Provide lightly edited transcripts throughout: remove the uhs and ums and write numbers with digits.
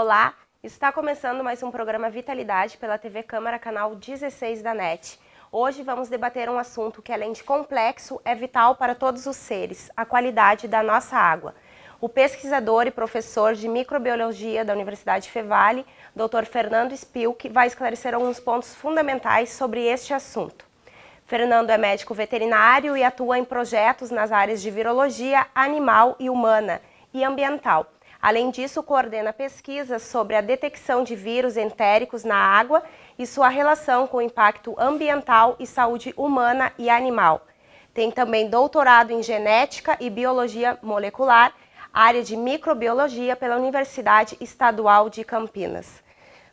Olá, está começando mais um programa Vitalidade pela TV Câmara, canal 16 da NET. Hoje vamos debater um assunto que, além de complexo, é vital para todos os seres, a qualidade da nossa água. O pesquisador e professor de microbiologia da Universidade Fevale, Dr. Fernando Spilk, vai esclarecer alguns pontos fundamentais sobre este assunto. Fernando é médico veterinário e atua em projetos nas áreas de virologia animal e humana e ambiental. Além disso, coordena pesquisas sobre a detecção de vírus entéricos na água e sua relação com o impacto ambiental e saúde humana e animal. Tem também doutorado em genética e biologia molecular, área de microbiologia pela Universidade Estadual de Campinas.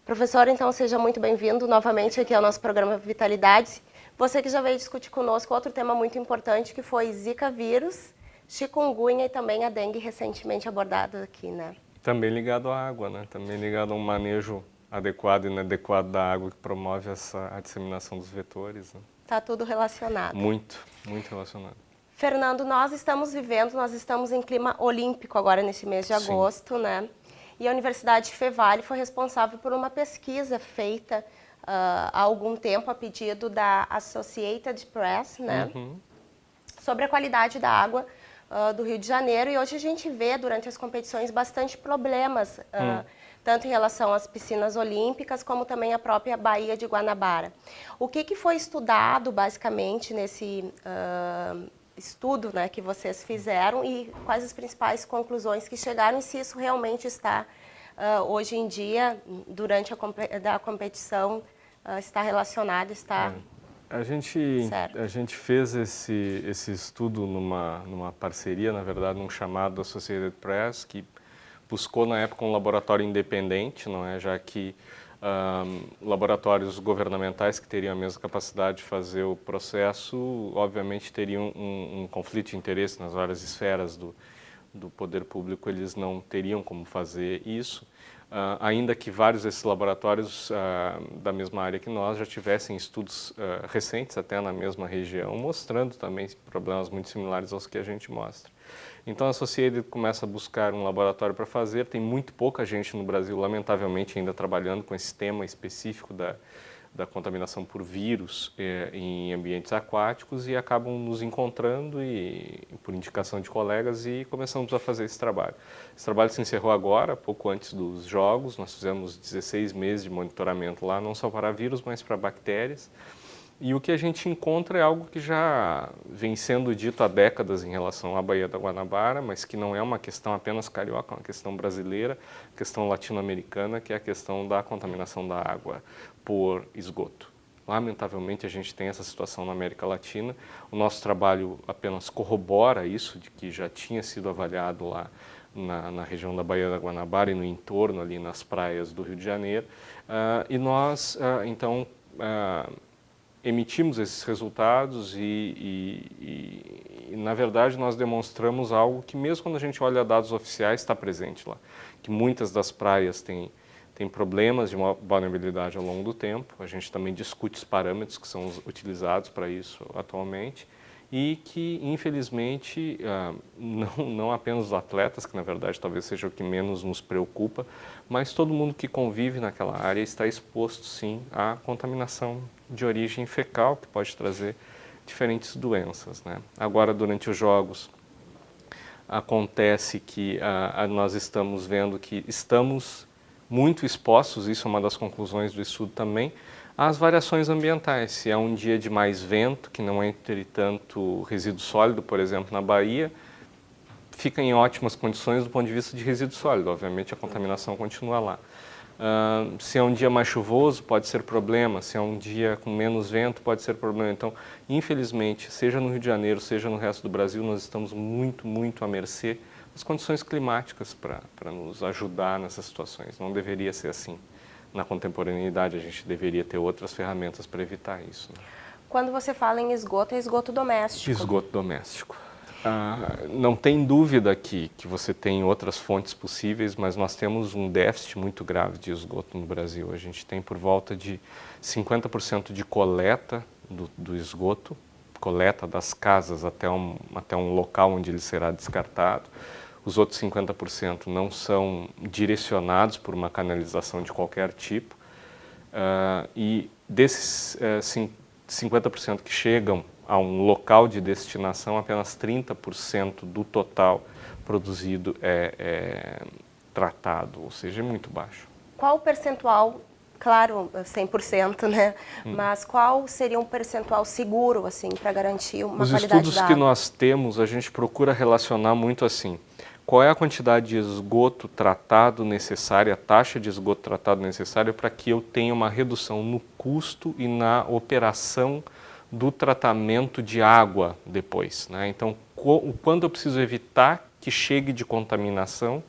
Professor, então seja muito bem-vindo novamente aqui ao nosso programa Vitalidade. Você que já veio discutir conosco outro tema muito importante, que foi Zika vírus, chikungunya e também a dengue recentemente abordada aqui, né? Também ligado à água, né? Também ligado a um manejo adequado e inadequado da água que promove a disseminação dos vetores, né? Tá tudo relacionado. Muito relacionado. Fernando, nós estamos em clima olímpico agora nesse mês de agosto, né? E a Universidade Fevale foi responsável por uma pesquisa feita há algum tempo a pedido da Associated Press, né? Sobre a qualidade da água do Rio de Janeiro, e hoje a gente vê durante as competições bastante problemas, tanto em relação às piscinas olímpicas, como também a própria Baía de Guanabara. O que foi estudado basicamente nesse estudo, né, que vocês fizeram, e quais as principais conclusões que chegaram, e se isso realmente está, hoje em dia, durante a competição, está relacionado, está... A gente fez esse estudo numa parceria, na verdade, num chamado Associated Press, que buscou na época um laboratório independente, não é? Já que laboratórios governamentais que teriam a mesma capacidade de fazer o processo, obviamente teriam um conflito de interesse nas várias esferas do poder público, eles não teriam como fazer isso. Ainda que vários desses laboratórios da mesma área que nós já tivessem estudos recentes, até na mesma região, mostrando também problemas muito similares aos que a gente mostra. Então a Associated começa a buscar um laboratório para fazer, tem muito pouca gente no Brasil, lamentavelmente, ainda trabalhando com esse tema específico da contaminação por vírus em ambientes aquáticos, e acabam nos encontrando e por indicação de colegas, e começamos a fazer esse trabalho. Esse trabalho se encerrou agora, pouco antes dos Jogos. Nós fizemos 16 meses de monitoramento lá, não só para vírus, mas para bactérias. E o que a gente encontra é algo que já vem sendo dito há décadas em relação à Baía da Guanabara, mas que não é uma questão apenas carioca, é uma questão brasileira, questão latino-americana, que é a questão da contaminação da água por esgoto. Lamentavelmente, a gente tem essa situação na América Latina. O nosso trabalho apenas corrobora isso, de que já tinha sido avaliado lá na região da Baía da Guanabara e no entorno, ali nas praias do Rio de Janeiro. E nós, então, emitimos esses resultados e, na verdade, nós demonstramos algo que, mesmo quando a gente olha dados oficiais, está presente lá. Que muitas das praias têm problemas de vulnerabilidade ao longo do tempo. A gente também discute os parâmetros que são utilizados para isso atualmente, e que, infelizmente, não apenas os atletas, que na verdade talvez seja o que menos nos preocupa, mas todo mundo que convive naquela área está exposto, sim, à contaminação de origem fecal, que pode trazer diferentes doenças, né? Agora, durante os Jogos, acontece que nós estamos vendo que estamos muito expostos, isso é uma das conclusões do estudo também, às variações ambientais. Se é um dia de mais vento, que não entre tanto resíduo sólido, por exemplo, na Bahia, fica em ótimas condições do ponto de vista de resíduo sólido, obviamente a contaminação continua lá. Se é um dia mais chuvoso, pode ser problema. Se é um dia com menos vento, pode ser problema. Então, infelizmente, seja no Rio de Janeiro, seja no resto do Brasil, nós estamos muito à mercê das condições climáticas para nos ajudar nessas situações. Não deveria ser assim. Na contemporaneidade, a gente deveria ter outras ferramentas para evitar isso, né? Quando você fala em esgoto, é esgoto doméstico? Esgoto doméstico. Não tem dúvida que você tem outras fontes possíveis, mas nós temos um déficit muito grave de esgoto no Brasil. A gente tem por volta de 50% de coleta do esgoto, coleta das casas até um local onde ele será descartado. os outros 50% não são direcionados por uma canalização de qualquer tipo, e desses 50% que chegam a um local de destinação, apenas 30% do total produzido é tratado, ou seja, é muito baixo. Qual o percentual, claro, 100%, né? Mas qual seria um percentual seguro, assim, para garantir uma qualidade da água? Os estudos que nós temos, a gente procura relacionar muito assim. Qual é a quantidade de esgoto tratado necessária, a taxa de esgoto tratado necessária para que eu tenha uma redução no custo e na operação do tratamento de água depois, né? Então, quando eu preciso evitar que chegue de contaminação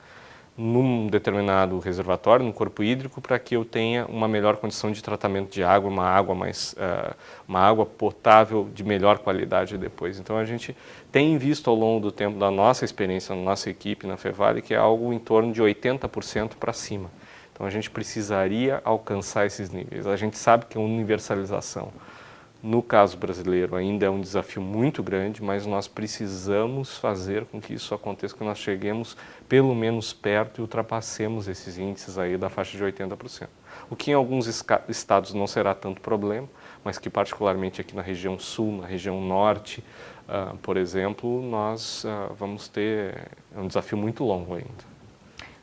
num determinado reservatório, no corpo hídrico, para que eu tenha uma melhor condição de tratamento de água, uma água potável de melhor qualidade depois. Então a gente tem visto ao longo do tempo da nossa experiência, na nossa equipe na Fevale, que é algo em torno de 80% para cima. Então a gente precisaria alcançar esses níveis. A gente sabe que a universalização, no caso brasileiro, ainda é um desafio muito grande, mas nós precisamos fazer com que isso aconteça, que nós cheguemos pelo menos perto e ultrapassemos esses índices aí da faixa de 80%. O que em alguns estados não será tanto problema, mas que particularmente aqui na região sul, na região norte, por exemplo, nós vamos ter um desafio muito longo ainda.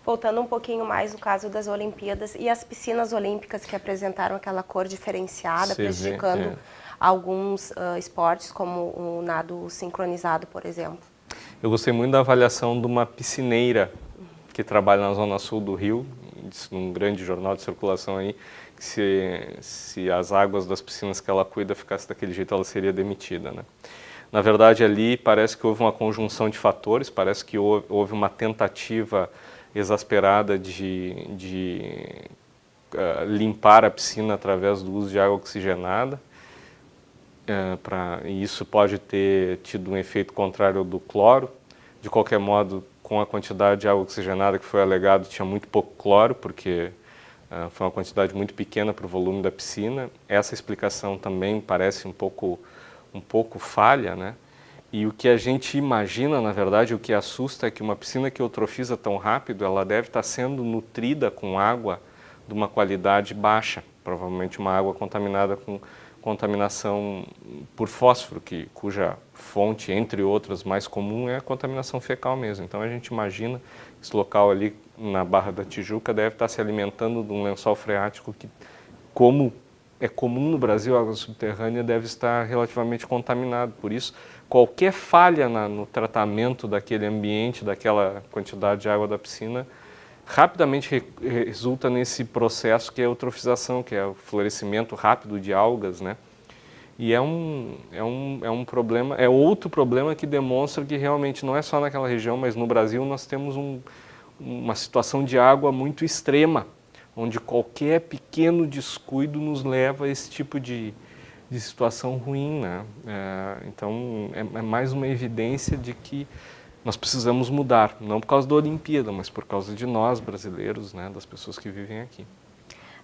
Voltando um pouquinho mais no caso das Olimpíadas e as piscinas olímpicas que apresentaram aquela cor diferenciada, prejudicando alguns esportes, como o nado sincronizado, por exemplo. Eu gostei muito da avaliação de uma piscineira que trabalha na zona sul do Rio, num grande jornal de circulação aí, que se as águas das piscinas que ela cuida ficassem daquele jeito, ela seria demitida, né? Na verdade, ali parece que houve uma conjunção de fatores, parece que houve uma tentativa exasperada de limpar a piscina através do uso de água oxigenada, e isso pode ter tido um efeito contrário ao do cloro. De qualquer modo, com a quantidade de água oxigenada que foi alegado, tinha muito pouco cloro, porque foi uma quantidade muito pequena para o volume da piscina. Essa explicação também parece um pouco falha, né? E o que a gente imagina, na verdade, o que assusta é que uma piscina que eutrofiza tão rápido, ela deve estar sendo nutrida com água de uma qualidade baixa, provavelmente uma água contaminada com contaminação por fósforo, cuja fonte, entre outras, mais comum é a contaminação fecal mesmo. Então a gente imagina que esse local ali na Barra da Tijuca deve estar se alimentando de um lençol freático que, como é comum no Brasil, a água subterrânea deve estar relativamente contaminada. Por isso, qualquer falha no tratamento daquele ambiente, daquela quantidade de água da piscina, rapidamente resulta nesse processo que é a eutrofização, que é o florescimento rápido de algas, né? E é um problema, é outro problema que demonstra que realmente não é só naquela região, mas no Brasil nós temos uma situação de água muito extrema, onde qualquer pequeno descuido nos leva a esse tipo de situação ruim, né? Então é mais uma evidência de que nós precisamos mudar, não por causa da Olimpíada, mas por causa de nós brasileiros, né, das pessoas que vivem aqui.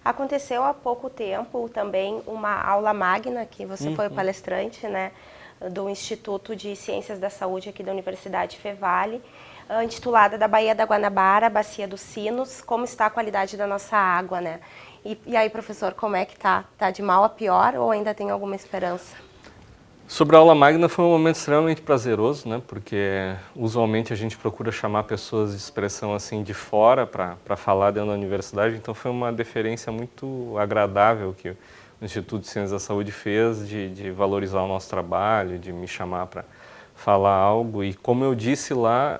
Aconteceu há pouco tempo também uma aula magna, que você foi o palestrante, né, do Instituto de Ciências da Saúde aqui da Universidade Fevale, intitulada da Baía da Guanabara, Bacia dos Sinos, como está a qualidade da nossa água, né? E aí, professor, como é que tá? Tá de mal a pior ou ainda tem alguma esperança? Sobre a aula magna foi um momento extremamente prazeroso, né? Porque usualmente a gente procura chamar pessoas de expressão assim de fora para falar dentro da universidade, então foi uma deferência muito agradável que o Instituto de Ciências da Saúde fez de valorizar o nosso trabalho, de me chamar para falar algo. E como eu disse lá,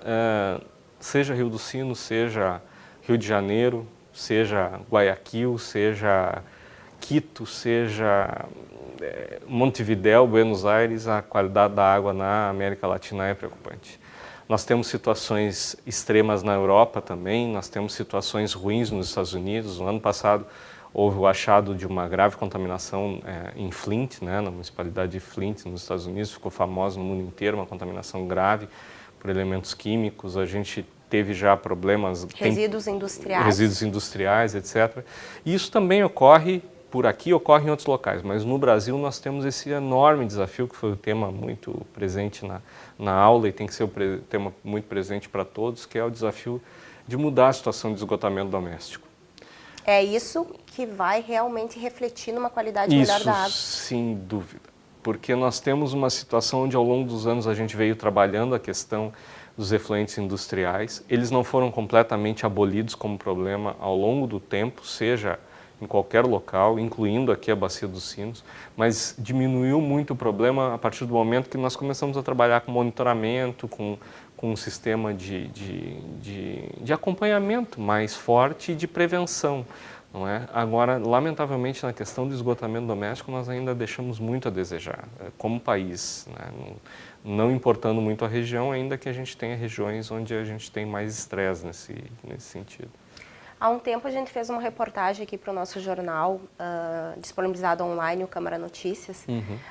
seja Rio dos Sinos, seja Rio de Janeiro, seja Guayaquil, seja Quito, seja Montevidéu, Buenos Aires, a qualidade da água na América Latina é preocupante. Nós temos situações extremas na Europa também, nós temos situações ruins nos Estados Unidos. No ano passado houve o achado de uma grave contaminação em Flint, né, na municipalidade de Flint, nos Estados Unidos, ficou famosa no mundo inteiro, uma contaminação grave por elementos químicos. A gente teve já problemas... Resíduos industriais, etc. E isso também ocorre por aqui ocorre em outros locais, mas no Brasil nós temos esse enorme desafio, que foi o tema muito presente na aula e tem que ser o tema muito presente para todos, que é o desafio de mudar a situação de esgotamento doméstico. É isso que vai realmente refletir numa qualidade melhor da água? Sem dúvida, porque nós temos uma situação onde ao longo dos anos a gente veio trabalhando a questão dos efluentes industriais. Eles não foram completamente abolidos como problema ao longo do tempo, seja em qualquer local, incluindo aqui a Bacia dos Sinos, mas diminuiu muito o problema a partir do momento que nós começamos a trabalhar com monitoramento, com um sistema de acompanhamento mais forte e de prevenção. Não é? Agora, lamentavelmente, na questão do esgotamento doméstico, nós ainda deixamos muito a desejar, como país, né? Não importando muito a região, ainda que a gente tenha regiões onde a gente tem mais estresse nesse sentido. Há um tempo a gente fez uma reportagem aqui para o nosso jornal, disponibilizado online, o Câmara Notícias,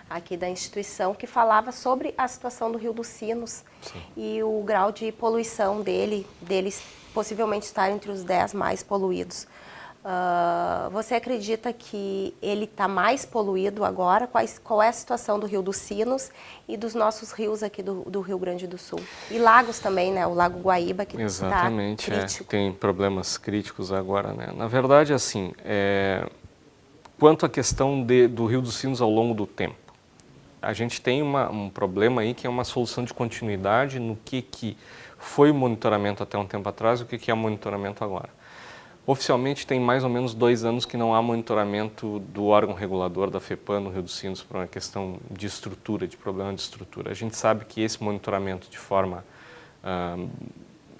aqui da instituição, que falava sobre a situação do Rio dos Sinos. Sim. E o grau de poluição deles possivelmente estar entre os 10 mais poluídos. Você acredita que ele está mais poluído agora? Qual é a situação do Rio dos Sinos e dos nossos rios aqui do Rio Grande do Sul? E lagos também, né? O Lago Guaíba, que está crítico. Tem problemas críticos agora, né? Na verdade, assim, quanto à questão do Rio dos Sinos ao longo do tempo, a gente tem um problema aí que é uma solução de continuidade no que foi o monitoramento até um tempo atrás e o que é o monitoramento agora. Oficialmente tem mais ou menos 2 anos que não há monitoramento do órgão regulador da FEPAM no Rio dos Sinos por uma questão de estrutura, de problema de estrutura. A gente sabe que esse monitoramento de forma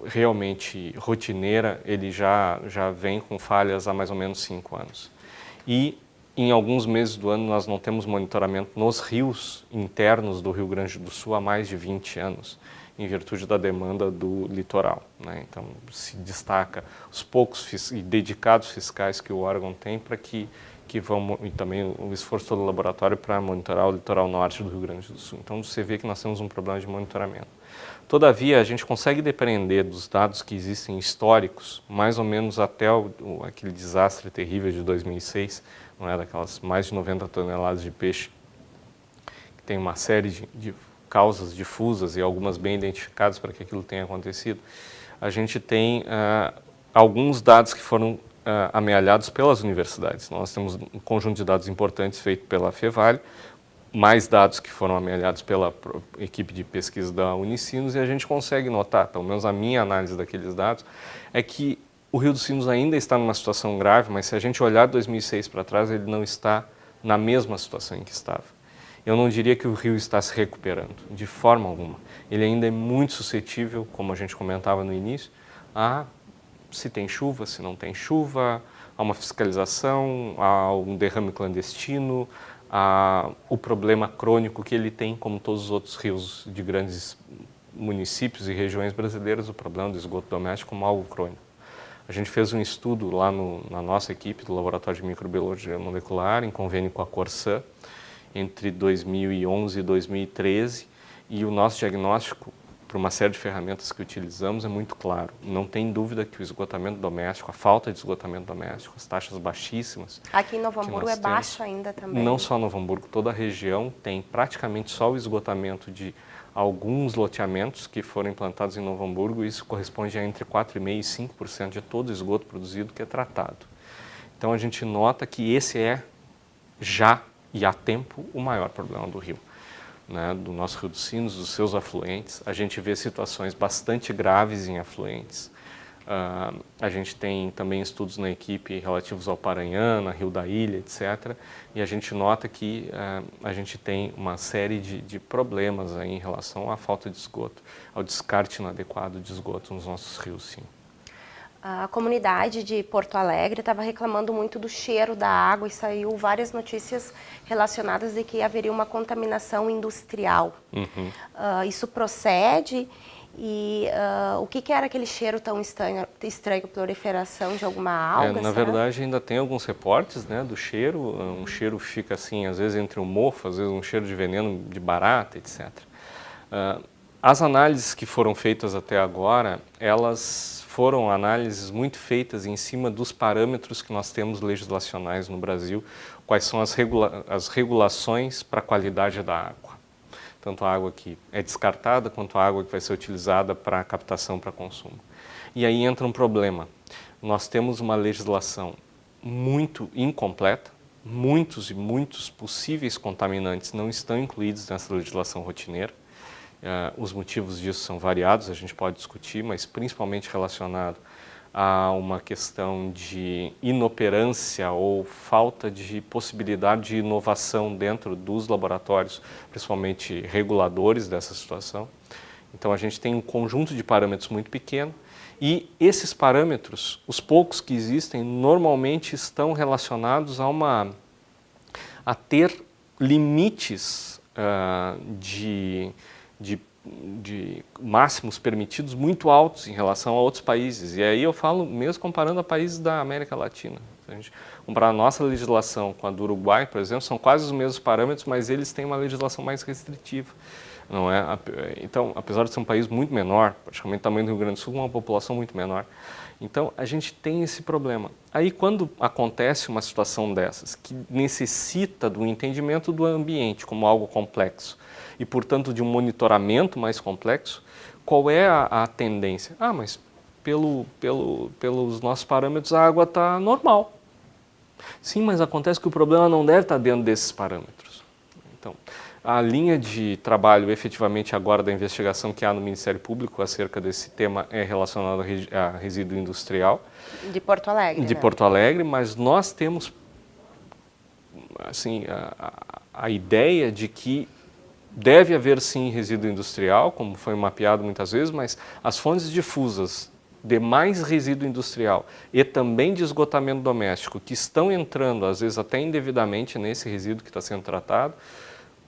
realmente rotineira, ele já vem com falhas há mais ou menos 5 anos. E em alguns meses do ano nós não temos monitoramento nos rios internos do Rio Grande do Sul há mais de 20 anos. Em virtude da demanda do litoral, né? Então, se destaca os poucos e dedicados fiscais que o órgão tem para que vão, e também o esforço todo do laboratório para monitorar o litoral norte do Rio Grande do Sul. Então, você vê que nós temos um problema de monitoramento. Todavia, a gente consegue depender dos dados que existem históricos, mais ou menos até aquele desastre terrível de 2006, não é? Daquelas mais de 90 toneladas de peixe, que tem uma série de causas difusas e algumas bem identificadas para que aquilo tenha acontecido. A gente tem alguns dados que foram amealhados pelas universidades. Nós temos um conjunto de dados importantes feito pela FEVALE, mais dados que foram amealhados pela equipe de pesquisa da Unicinos, e a gente consegue notar, pelo menos a minha análise daqueles dados, é que o Rio dos Sinos ainda está numa situação grave, mas se a gente olhar de 2006 para trás, ele não está na mesma situação em que estava. Eu não diria que o rio está se recuperando, de forma alguma. Ele ainda é muito suscetível, como a gente comentava no início, a se tem chuva, se não tem chuva, a uma fiscalização, a um derrame clandestino, a o problema crônico que ele tem, como todos os outros rios de grandes municípios e regiões brasileiras, o problema do esgoto doméstico como algo crônico. A gente fez um estudo lá na nossa equipe do Laboratório de Microbiologia Molecular, em convênio com a Corsã, entre 2011 e 2013, e o nosso diagnóstico, por uma série de ferramentas que utilizamos, é muito claro. Não tem dúvida que o esgotamento doméstico, a falta de esgotamento doméstico, as taxas baixíssimas... Aqui em Novo Hamburgo é baixo ainda também. Não só Novo Hamburgo, toda a região tem praticamente só o esgotamento de alguns loteamentos que foram implantados em Novo Hamburgo, e isso corresponde a entre 4,5% e 5% de todo o esgoto produzido que é tratado. Então a gente nota que esse é já e há tempo o maior problema do rio, né? Do nosso Rio dos Sinos, dos seus afluentes. A gente vê situações bastante graves em afluentes. A gente tem também estudos na equipe relativos ao Paranhana, Rio da Ilha, etc. E a gente nota que a gente tem uma série de problemas aí em relação à falta de esgoto, ao descarte inadequado de esgoto nos nossos rios, sim. A comunidade de Porto Alegre estava reclamando muito do cheiro da água e saiu várias notícias relacionadas de que haveria uma contaminação industrial. Isso procede? E o que era aquele cheiro tão estranho, proliferação de alguma alga? Na verdade, ainda tem alguns reportes, né, do cheiro. Um cheiro fica assim, às vezes entre um mofo, às vezes um cheiro de veneno de barata, etc. As análises que foram feitas até agora, elas foram análises muito feitas em cima dos parâmetros que nós temos legislacionais no Brasil, quais são as regulações para a qualidade da água. Tanto a água que é descartada, quanto a água que vai ser utilizada para captação para consumo. E aí entra um problema. Nós temos uma legislação muito incompleta, muitos e muitos possíveis contaminantes não estão incluídos nessa legislação rotineira. Os motivos disso são variados, a gente pode discutir, mas principalmente relacionado a uma questão de inoperância ou falta de possibilidade de inovação dentro dos laboratórios, principalmente reguladores dessa situação. Então a gente tem um conjunto de parâmetros muito pequeno e esses parâmetros, os poucos que existem, normalmente estão relacionados a ter limites de máximos permitidos muito altos em relação a outros países. E aí eu falo mesmo comparando a países da América Latina. Se a gente comparar a nossa legislação com a do Uruguai, por exemplo, são quase os mesmos parâmetros, mas eles têm uma legislação mais restritiva. Não é? Então, apesar de ser um país muito menor, praticamente o tamanho do Rio Grande do Sul, uma população muito menor. Então, a gente tem esse problema. Aí, quando acontece uma situação dessas, que necessita do entendimento do ambiente como algo complexo, e, portanto, de um monitoramento mais complexo, qual é a tendência? Mas pelos nossos parâmetros a água está normal. Sim, mas acontece que o problema não deve estar dentro desses parâmetros. Então, a linha de trabalho, efetivamente, agora da investigação que há no Ministério Público acerca desse tema é relacionada a resíduo industrial. De Porto Alegre. De Porto Alegre, mas nós temos assim, a ideia de que deve haver, sim, resíduo industrial, como foi mapeado muitas vezes, mas as fontes difusas de mais resíduo industrial e também de esgotamento doméstico, que estão entrando, às vezes até indevidamente, nesse resíduo que está sendo tratado,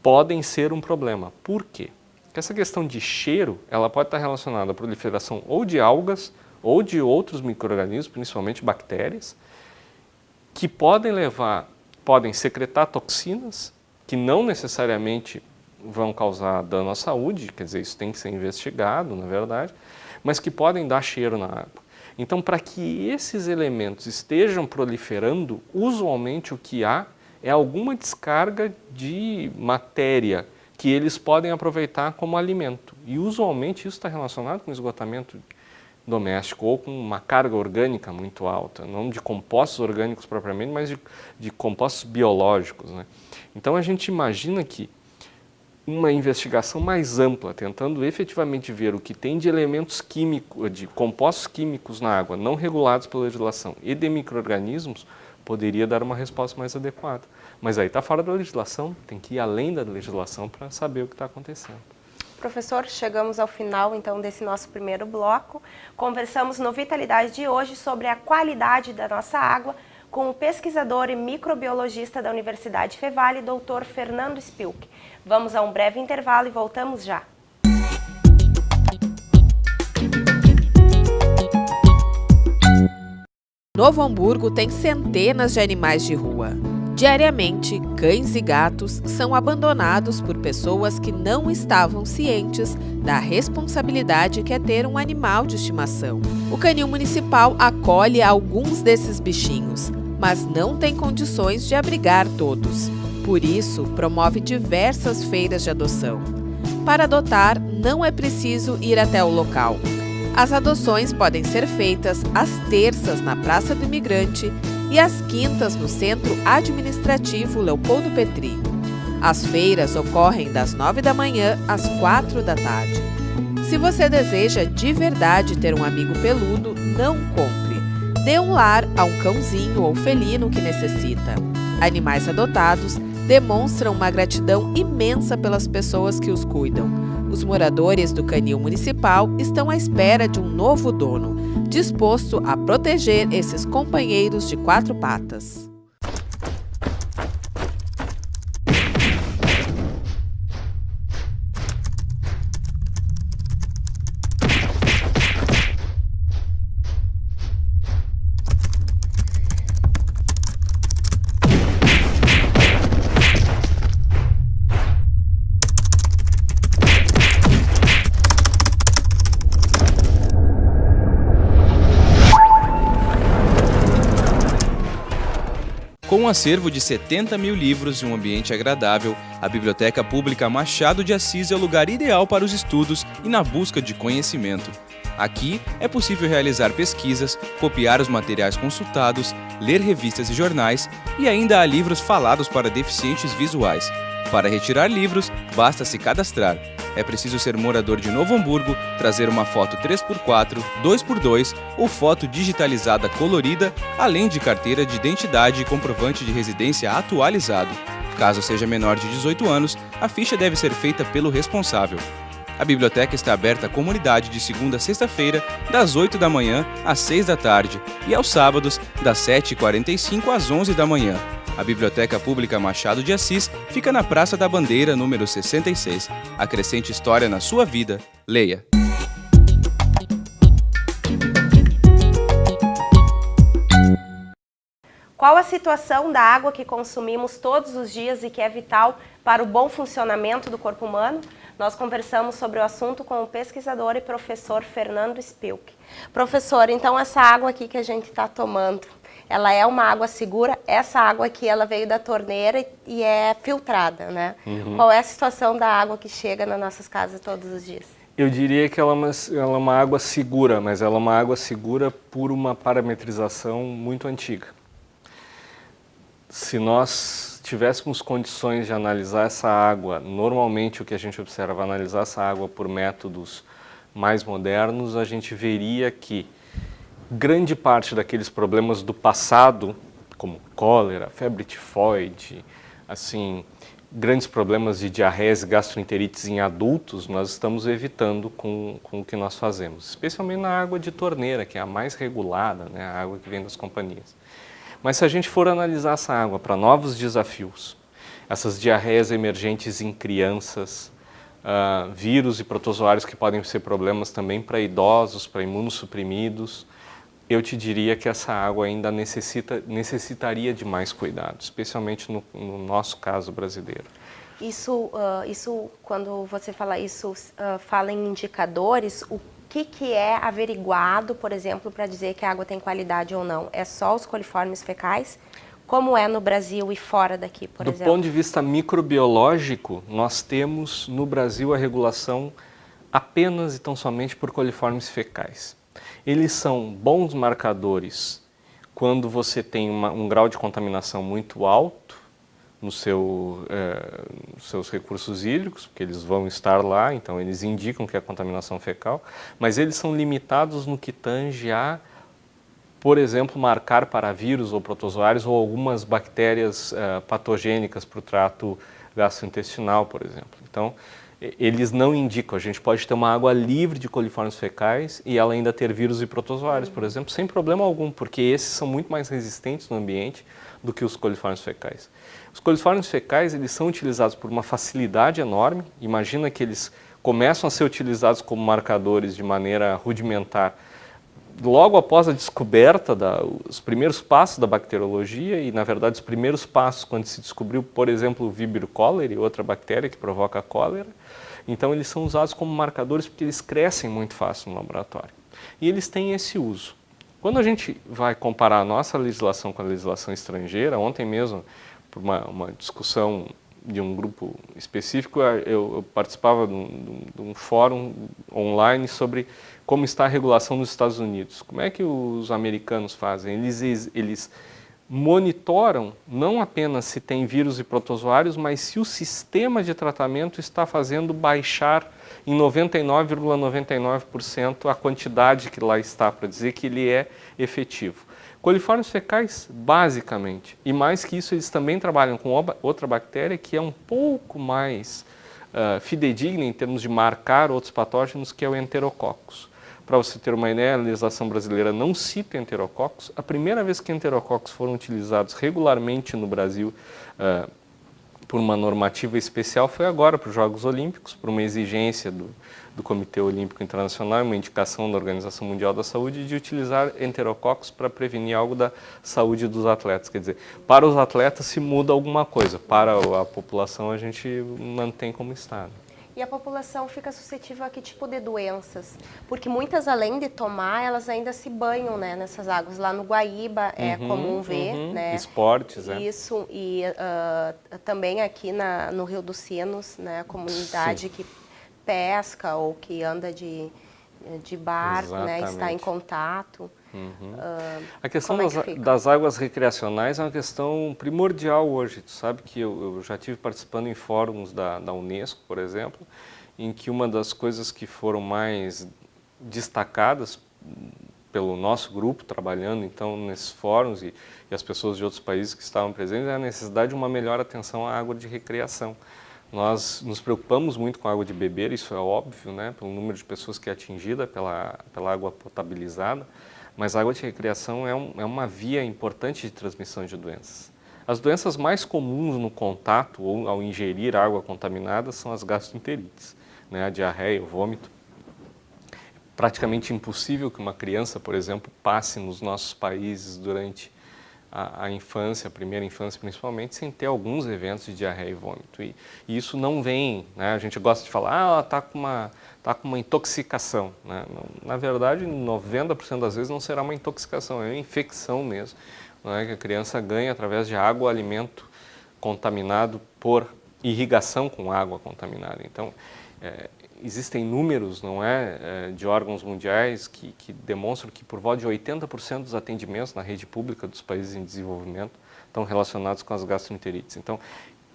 podem ser um problema. Por quê? Porque essa questão de cheiro, ela pode estar relacionada à proliferação ou de algas ou de outros micro-organismos, principalmente bactérias, que podem secretar toxinas que não necessariamente vão causar dano à saúde, quer dizer, isso tem que ser investigado, na verdade, mas que podem dar cheiro na água. Então, para que esses elementos estejam proliferando, usualmente o que há é alguma descarga de matéria que eles podem aproveitar como alimento. E usualmente isso está relacionado com esgotamento doméstico ou com uma carga orgânica muito alta, não de compostos orgânicos propriamente, mas de compostos biológicos, né? Então a gente imagina que uma investigação mais ampla, tentando efetivamente ver o que tem de elementos químicos, de compostos químicos na água não regulados pela legislação e de micro-organismos, poderia dar uma resposta mais adequada. Mas aí está fora da legislação, tem que ir além da legislação para saber o que está acontecendo. Professor, chegamos ao final então desse nosso primeiro bloco. Conversamos no Vitalidade de hoje sobre a qualidade da nossa água com o pesquisador e microbiologista da Universidade Fevale, Dr. Fernando Spilk. Vamos a um breve intervalo e voltamos já. Novo Hamburgo tem centenas de animais de rua. Diariamente, cães e gatos são abandonados por pessoas que não estavam cientes da responsabilidade que é ter um animal de estimação. O Canil Municipal acolhe alguns desses bichinhos, mas não tem condições de abrigar todos. Por isso, promove diversas feiras de adoção. Para adotar, não é preciso ir até o local. As adoções podem ser feitas às terças na Praça do Imigrante e às quintas no Centro Administrativo Leopoldo Petri. As feiras ocorrem das 9 da manhã às 4 da tarde. Se você deseja de verdade ter um amigo peludo, não compre. Dê um lar a um cãozinho ou felino que necessita. Animais adotados demonstram uma gratidão imensa pelas pessoas que os cuidam. Os moradores do Canil Municipal estão à espera de um novo dono, disposto a proteger esses companheiros de quatro patas. um acervo de 70 mil livros e um ambiente agradável, a Biblioteca Pública Machado de Assis é o lugar ideal para os estudos e na busca de conhecimento. Aqui é possível realizar pesquisas, copiar os materiais consultados, ler revistas e jornais e ainda há livros falados para deficientes visuais. Para retirar livros, basta se cadastrar. É preciso ser morador de Novo Hamburgo, trazer uma foto 3x4, 2x2 ou foto digitalizada colorida, além de carteira de identidade e comprovante de residência atualizado. Caso seja menor de 18 anos, a ficha deve ser feita pelo responsável. A biblioteca está aberta à comunidade de segunda a sexta-feira, das 8 da manhã às 6 da tarde e aos sábados, das 7h45 às 11 da manhã. A Biblioteca Pública Machado de Assis fica na Praça da Bandeira, número 66. Acrescente história na sua vida. Leia! Qual a situação da água que consumimos todos os dias e que é vital para o bom funcionamento do corpo humano? Nós conversamos sobre o assunto com o pesquisador e professor Fernando Spilk. Professor, então essa água aqui que a gente está tomando, ela é uma água segura? Essa água aqui, ela veio da torneira e é filtrada, né? Qual é a situação da água que chega nas nossas casas todos os dias? Eu diria que ela é uma água segura, mas ela é uma água segura por uma parametrização muito antiga. Se nós tivéssemos condições de analisar essa água, normalmente o que a gente observa, analisar essa água por métodos mais modernos, a gente veria que grande parte daqueles problemas do passado, como cólera, febre tifoide, assim, grandes problemas de diarreias e gastroenterites em adultos, nós estamos evitando com o que nós fazemos, especialmente na água de torneira, que é a mais regulada, né, a água que vem das companhias. Mas se a gente for analisar essa água para novos desafios, essas diarreias emergentes em crianças, vírus e protozoários que podem ser problemas também para idosos, para imunossuprimidos, eu te diria que essa água ainda necessitaria de mais cuidado, especialmente no nosso caso brasileiro. Isso, quando você fala isso, fala em indicadores, o que é averiguado, por exemplo, para dizer que a água tem qualidade ou não? É só os coliformes fecais? Como é no Brasil e fora daqui, por exemplo? Do ponto de vista microbiológico, nós temos no Brasil a regulação apenas e tão somente por coliformes fecais. Eles são bons marcadores quando você tem um grau de contaminação muito alto nos seus recursos hídricos, porque eles vão estar lá, então eles indicam que é contaminação fecal, mas eles são limitados no que tange a, por exemplo, marcar para vírus ou protozoários ou algumas bactérias patogênicas para o trato gastrointestinal, por exemplo. Então, eles não indicam, a gente pode ter uma água livre de coliformes fecais e ela ainda ter vírus e protozoários, por exemplo, sem problema algum, porque esses são muito mais resistentes no ambiente do que os coliformes fecais. Os coliformes fecais, eles são utilizados por uma facilidade enorme. Imagina que eles começam a ser utilizados como marcadores de maneira rudimentar logo após a descoberta os primeiros passos da bacteriologia e, na verdade, os primeiros passos quando se descobriu, por exemplo, o Vibrio cholerae, outra bactéria que provoca cólera. Então, eles são usados como marcadores porque eles crescem muito fácil no laboratório. E eles têm esse uso. Quando a gente vai comparar a nossa legislação com a legislação estrangeira, ontem mesmo, por uma discussão de um grupo específico, eu participava de um fórum online sobre como está a regulação nos Estados Unidos. Como é que os americanos fazem? Eles monitoram não apenas se tem vírus e protozoários, mas se o sistema de tratamento está fazendo baixar em 99,99% a quantidade que lá está, para dizer que ele é efetivo. Coliformes fecais, basicamente, e mais que isso, eles também trabalham com outra bactéria que é um pouco mais fidedigna em termos de marcar outros patógenos, que é o Enterococcus. Para você ter uma ideia, a legislação brasileira não cita Enterococcus. A primeira vez que Enterococcus foram utilizados regularmente no Brasil por uma normativa especial foi agora para os Jogos Olímpicos, por uma exigência do Comitê Olímpico Internacional, uma indicação da Organização Mundial da Saúde de utilizar Enterococcus para prevenir algo da saúde dos atletas. Quer dizer, para os atletas se muda alguma coisa, para a população a gente mantém como está. E a população fica suscetível a que tipo de doenças? Porque muitas, além de tomar, elas ainda se banham, né, nessas águas. Lá no Guaíba é comum ver, né? Esportes, Isso, e também aqui no Rio dos Sinos, né, a comunidade que pesca ou que anda de barco, né, está em contato. A questão das águas recreacionais é uma questão primordial hoje. Tu sabe que eu já estive participando em fóruns da Unesco, por exemplo, em que uma das coisas que foram mais destacadas pelo nosso grupo, trabalhando então nesses fóruns e as pessoas de outros países que estavam presentes, é a necessidade de uma melhor atenção à água de recreação. Nós nos preocupamos muito com a água de beber, isso é óbvio, né, pelo número de pessoas que é atingida pela água potabilizada, mas a água de recreação é uma via importante de transmissão de doenças. As doenças mais comuns no contato ou ao ingerir água contaminada são as gastroenterites, né, a diarreia, o vômito. É praticamente impossível que uma criança, por exemplo, passe nos nossos países durante a infância, a primeira infância principalmente, sem ter alguns eventos de diarreia e vômito. E isso não vem, né? A gente gosta de falar, ela está com uma intoxicação, né? Na verdade, 90% das vezes não será uma intoxicação, é uma infecção mesmo, né? Que a criança ganha através de água ou alimento contaminado por irrigação com água contaminada. Então, existem números, não é, de órgãos mundiais que demonstram que por volta de 80% dos atendimentos na rede pública dos países em desenvolvimento estão relacionados com as gastroenterites. Então,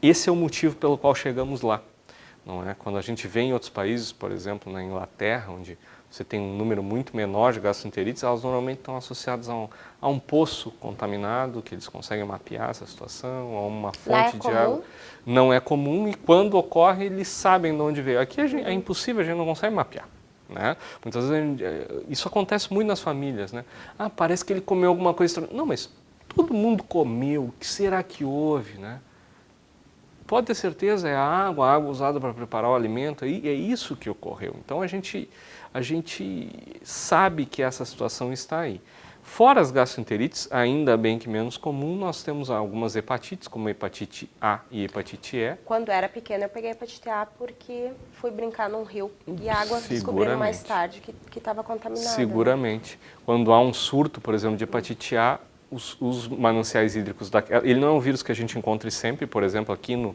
esse é o motivo pelo qual chegamos lá, não é? Quando a gente vê em outros países, por exemplo, na Inglaterra, onde você tem um número muito menor de gastroenterites, elas normalmente estão associadas a um poço contaminado, que eles conseguem mapear essa situação, a uma fonte de água. Não é comum e quando ocorre, eles sabem de onde veio. Aqui é impossível, a gente não consegue mapear, né? Muitas vezes isso acontece muito nas famílias, né? Ah, parece que ele comeu alguma coisa estranha. Não, mas todo mundo comeu, o que será que houve, né? Pode ter certeza, é a água usada para preparar o alimento, e é isso que ocorreu. Então a gente sabe que essa situação está aí. Fora as gastroenterites, ainda bem que menos comum, nós temos algumas hepatites, como hepatite A e hepatite E. Quando era pequena eu peguei hepatite A porque fui brincar num rio e a água descobriram mais tarde que estava contaminada. Seguramente. Né? Quando há um surto, por exemplo, de hepatite A, os mananciais hídricos, ele não é um vírus que a gente encontre sempre, por exemplo, aqui no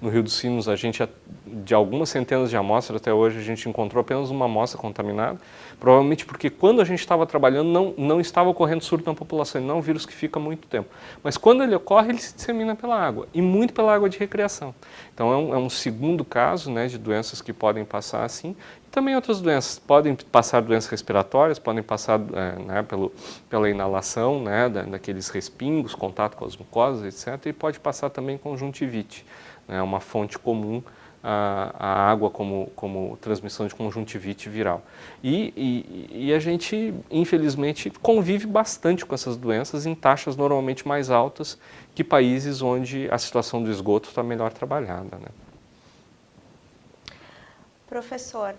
Rio dos Sinos, a gente, de algumas centenas de amostras até hoje, a gente encontrou apenas uma amostra contaminada, provavelmente porque quando a gente estava trabalhando não estava ocorrendo surto na população, ele não é um vírus que fica muito tempo. Mas quando ele ocorre, ele se dissemina pela água, e muito pela água de recreação. Então é um segundo caso, né, de doenças que podem passar assim. Também outras doenças, podem passar doenças respiratórias, podem passar né, pela inalação, né, daqueles respingos, contato com as mucosas, etc. E pode passar também conjuntivite, né, uma fonte comum, a água como transmissão de conjuntivite viral. E a gente, infelizmente, convive bastante com essas doenças em taxas normalmente mais altas que países onde a situação do esgoto está melhor trabalhada, né? Professor,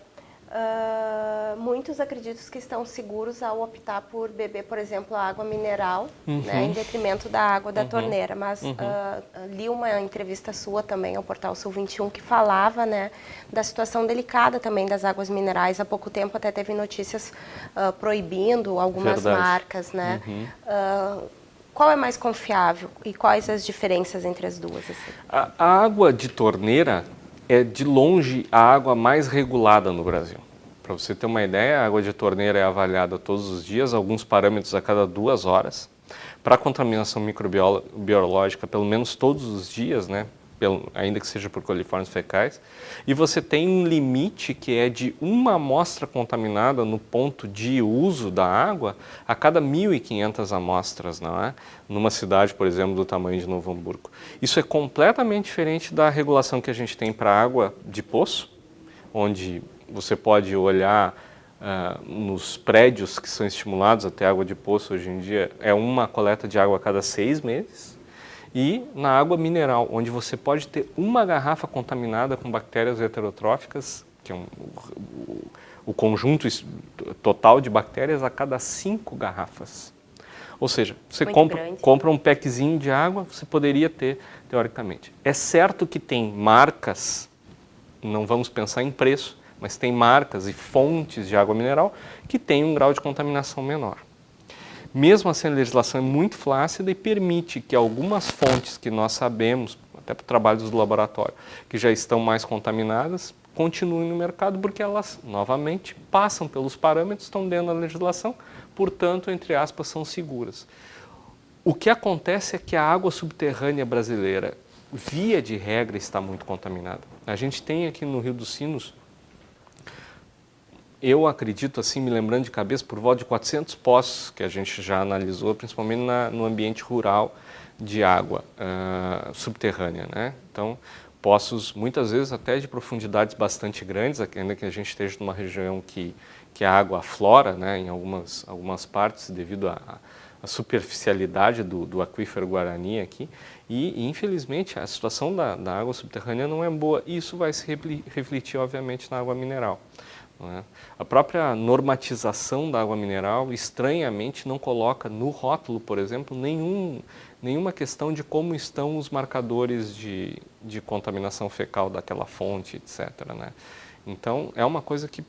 muitos acreditam que estão seguros ao optar por beber, por exemplo, a água mineral, né, em detrimento da água da torneira. Mas li uma entrevista sua também ao Portal Sul 21 que falava, né, da situação delicada também das águas minerais. Há pouco tempo até teve notícias proibindo algumas marcas, né? Qual é mais confiável e quais as diferenças entre as duas? Assim? A água de torneira é de longe a água mais regulada no Brasil. Para você ter uma ideia, a água de torneira é avaliada todos os dias, alguns parâmetros a cada 2 horas. Para a contaminação microbiológica, pelo menos todos os dias, né? Ainda que seja por coliformes fecais. E você tem um limite que é de uma amostra contaminada no ponto de uso da água a cada 1.500 amostras, não é? Numa cidade, por exemplo, do tamanho de Novo Hamburgo. Isso é completamente diferente da regulação que a gente tem para água de poço, onde você pode olhar nos prédios que são estimulados a ter água de poço hoje em dia, é uma coleta de água a cada 6 meses. E na água mineral, onde você pode ter uma garrafa contaminada com bactérias heterotróficas, que é o conjunto total de bactérias a cada 5 garrafas. Ou seja, você compra um packzinho de água, você poderia ter, teoricamente. É certo que tem marcas não vamos pensar em preço, mas tem marcas e fontes de água mineral que têm um grau de contaminação menor. Mesmo assim, a legislação é muito flácida e permite que algumas fontes que nós sabemos, até por trabalhos do laboratório, que já estão mais contaminadas, continuem no mercado porque elas, novamente, passam pelos parâmetros, estão dentro da legislação, portanto, entre aspas, são seguras. O que acontece é que a água subterrânea brasileira, via de regra, está muito contaminada. A gente tem aqui no Rio dos Sinos, eu acredito, assim, me lembrando de cabeça, por volta de 400 poços que a gente já analisou, principalmente no ambiente rural de água subterrânea, né? Então, poços muitas vezes até de profundidades bastante grandes, ainda que a gente esteja numa região que a água aflora, né, em algumas partes devido à superficialidade do aquífero Guarani aqui, e infelizmente a situação da água subterrânea não é boa, e isso vai se refletir obviamente na água mineral. Não é? A própria normatização da água mineral, estranhamente, não coloca no rótulo, por exemplo, nenhuma questão de como estão os marcadores de contaminação fecal daquela fonte, etc. Né? Então, é uma coisa que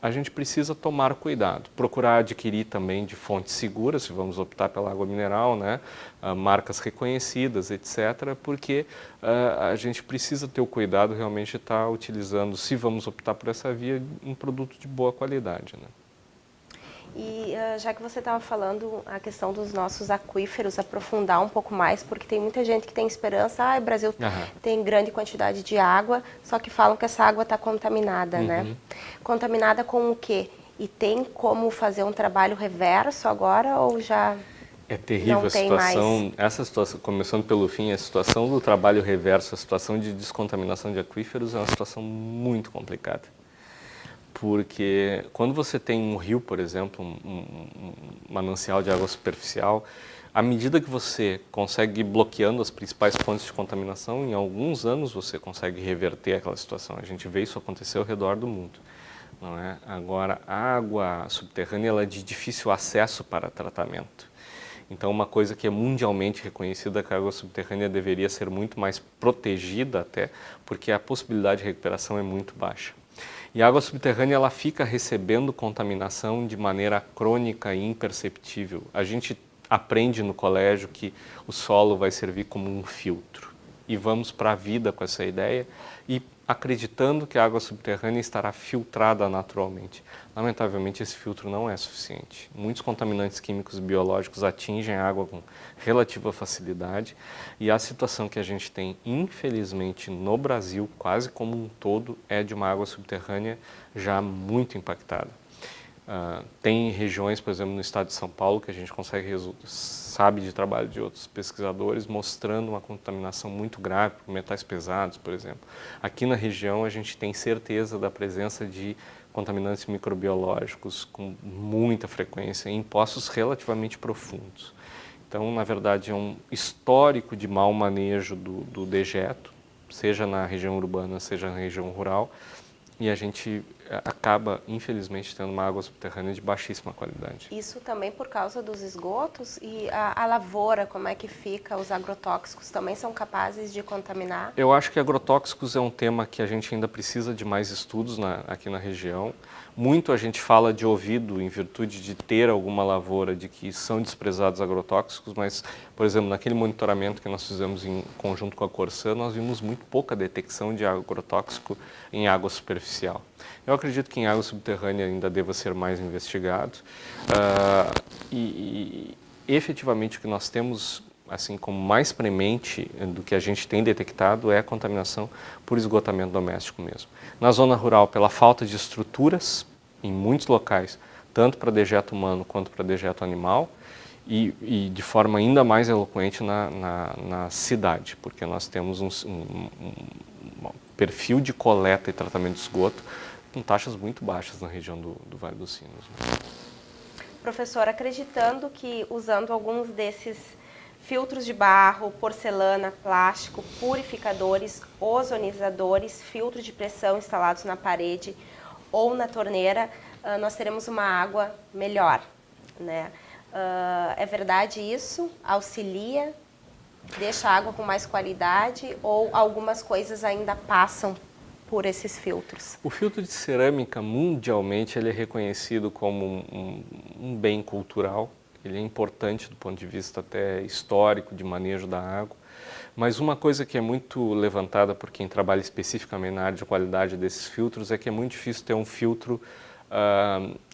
a gente precisa tomar cuidado, procurar adquirir também de fontes seguras, se vamos optar pela água mineral, né? Marcas reconhecidas, etc., porque a gente precisa ter o cuidado realmente de estar utilizando, se vamos optar por essa via, um produto de boa qualidade. Né? E já que você estava falando a questão dos nossos aquíferos, aprofundar um pouco mais, porque tem muita gente que tem esperança, o Brasil tem grande quantidade de água, só que falam que essa água está contaminada, né? Contaminada com o quê? E tem como fazer um trabalho reverso agora ou já é terrível a situação, essa situação, começando pelo fim, a situação do trabalho reverso, a situação de descontaminação de aquíferos é uma situação muito complicada. Porque quando você tem um rio, por exemplo, um manancial de água superficial, à medida que você consegue ir bloqueando as principais fontes de contaminação, em alguns anos você consegue reverter aquela situação. A gente vê isso acontecer ao redor do mundo. Não é? Agora, a água subterrânea ela é de difícil acesso para tratamento. Então, uma coisa que é mundialmente reconhecida é que a água subterrânea deveria ser muito mais protegida até, porque a possibilidade de recuperação é muito baixa. E a água subterrânea ela fica recebendo contaminação de maneira crônica e imperceptível. A gente aprende no colégio que o solo vai servir como um filtro. E vamos para a vida com essa ideia e acreditando que a água subterrânea estará filtrada naturalmente. Lamentavelmente, esse filtro não é suficiente. Muitos contaminantes químicos e biológicos atingem a água com relativa facilidade e a situação que a gente tem, infelizmente, no Brasil, quase como um todo, é de uma água subterrânea já muito impactada. Tem regiões, por exemplo, no estado de São Paulo, que a gente sabe de trabalho de outros pesquisadores, mostrando uma contaminação muito grave por metais pesados, por exemplo. Aqui na região, a gente tem certeza da presença de contaminantes microbiológicos com muita frequência em poços relativamente profundos. Então, na verdade, é um histórico de mau manejo do dejeto, seja na região urbana, seja na região rural, e a gente acaba, infelizmente, tendo uma água subterrânea de baixíssima qualidade. Isso também por causa dos esgotos e a lavoura, como é que fica? Os agrotóxicos também são capazes de contaminar? Eu acho que agrotóxicos é um tema que a gente ainda precisa de mais estudos aqui na região. Muito a gente fala de ouvido em virtude de ter alguma lavoura de que são desprezados agrotóxicos, mas, por exemplo, naquele monitoramento que nós fizemos em conjunto com a Corsã, nós vimos muito pouca detecção de agrotóxico em água superficial. Eu acredito que em água subterrânea ainda deva ser mais investigado e efetivamente o que nós temos assim como mais premente do que a gente tem detectado é a contaminação por esgotamento doméstico mesmo. Na zona rural, pela falta de estruturas em muitos locais, tanto para dejeto humano quanto para dejeto animal, e de forma ainda mais eloquente na cidade, porque nós temos um perfil de coleta e tratamento de esgoto com taxas muito baixas na região do Vale dos Sinos. Né? Professor, acreditando que usando alguns desses filtros de barro, porcelana, plástico, purificadores, ozonizadores, filtros de pressão instalados na parede ou na torneira, nós teremos uma água melhor, né? É verdade isso? Auxilia? Deixa a água com mais qualidade ou algumas coisas ainda passam por esses filtros? O filtro de cerâmica, mundialmente, ele é reconhecido como um bem cultural. Ele é importante do ponto de vista até histórico, de manejo da água. Mas uma coisa que é muito levantada por quem trabalha especificamente na área de qualidade desses filtros é que é muito difícil ter um filtro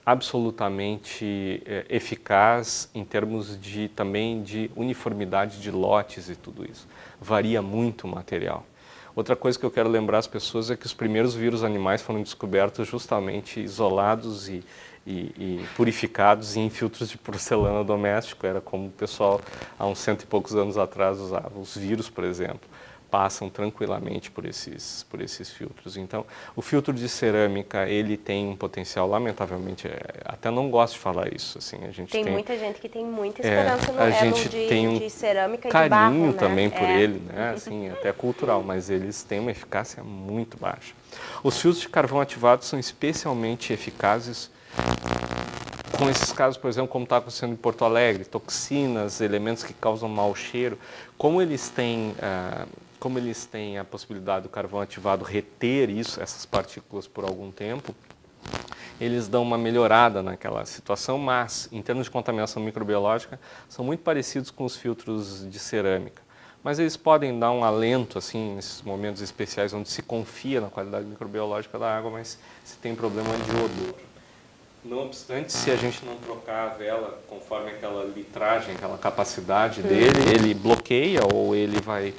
absolutamente eficaz em termos também de uniformidade de lotes e tudo isso. Varia muito o material. Outra coisa que eu quero lembrar as pessoas é que os primeiros vírus animais foram descobertos justamente isolados e purificados em filtros de porcelana doméstico. Era como o pessoal há uns 100 e poucos anos atrás usava. Os vírus, por exemplo, passam tranquilamente por esses filtros. Então, o filtro de cerâmica, ele tem um potencial, lamentavelmente, até não gosto de falar isso. Assim, a gente tem muita gente que tem muita esperança de cerâmica e de barro, carinho também por ele, né? Assim, até cultural, mas eles têm uma eficácia muito baixa. Os filtros de carvão ativado são especialmente eficazes com esses casos, por exemplo, como está acontecendo em Porto Alegre, toxinas, elementos que causam mau cheiro, como eles têm a possibilidade do carvão ativado reter essas partículas por algum tempo, eles dão uma melhorada naquela situação, mas, em termos de contaminação microbiológica, são muito parecidos com os filtros de cerâmica. Mas eles podem dar um alento, assim, nesses momentos especiais onde se confia na qualidade microbiológica da água, mas se tem problema de odor. Não obstante, se a gente não trocar a vela conforme aquela litragem, aquela capacidade dele, ele bloqueia ou ele vai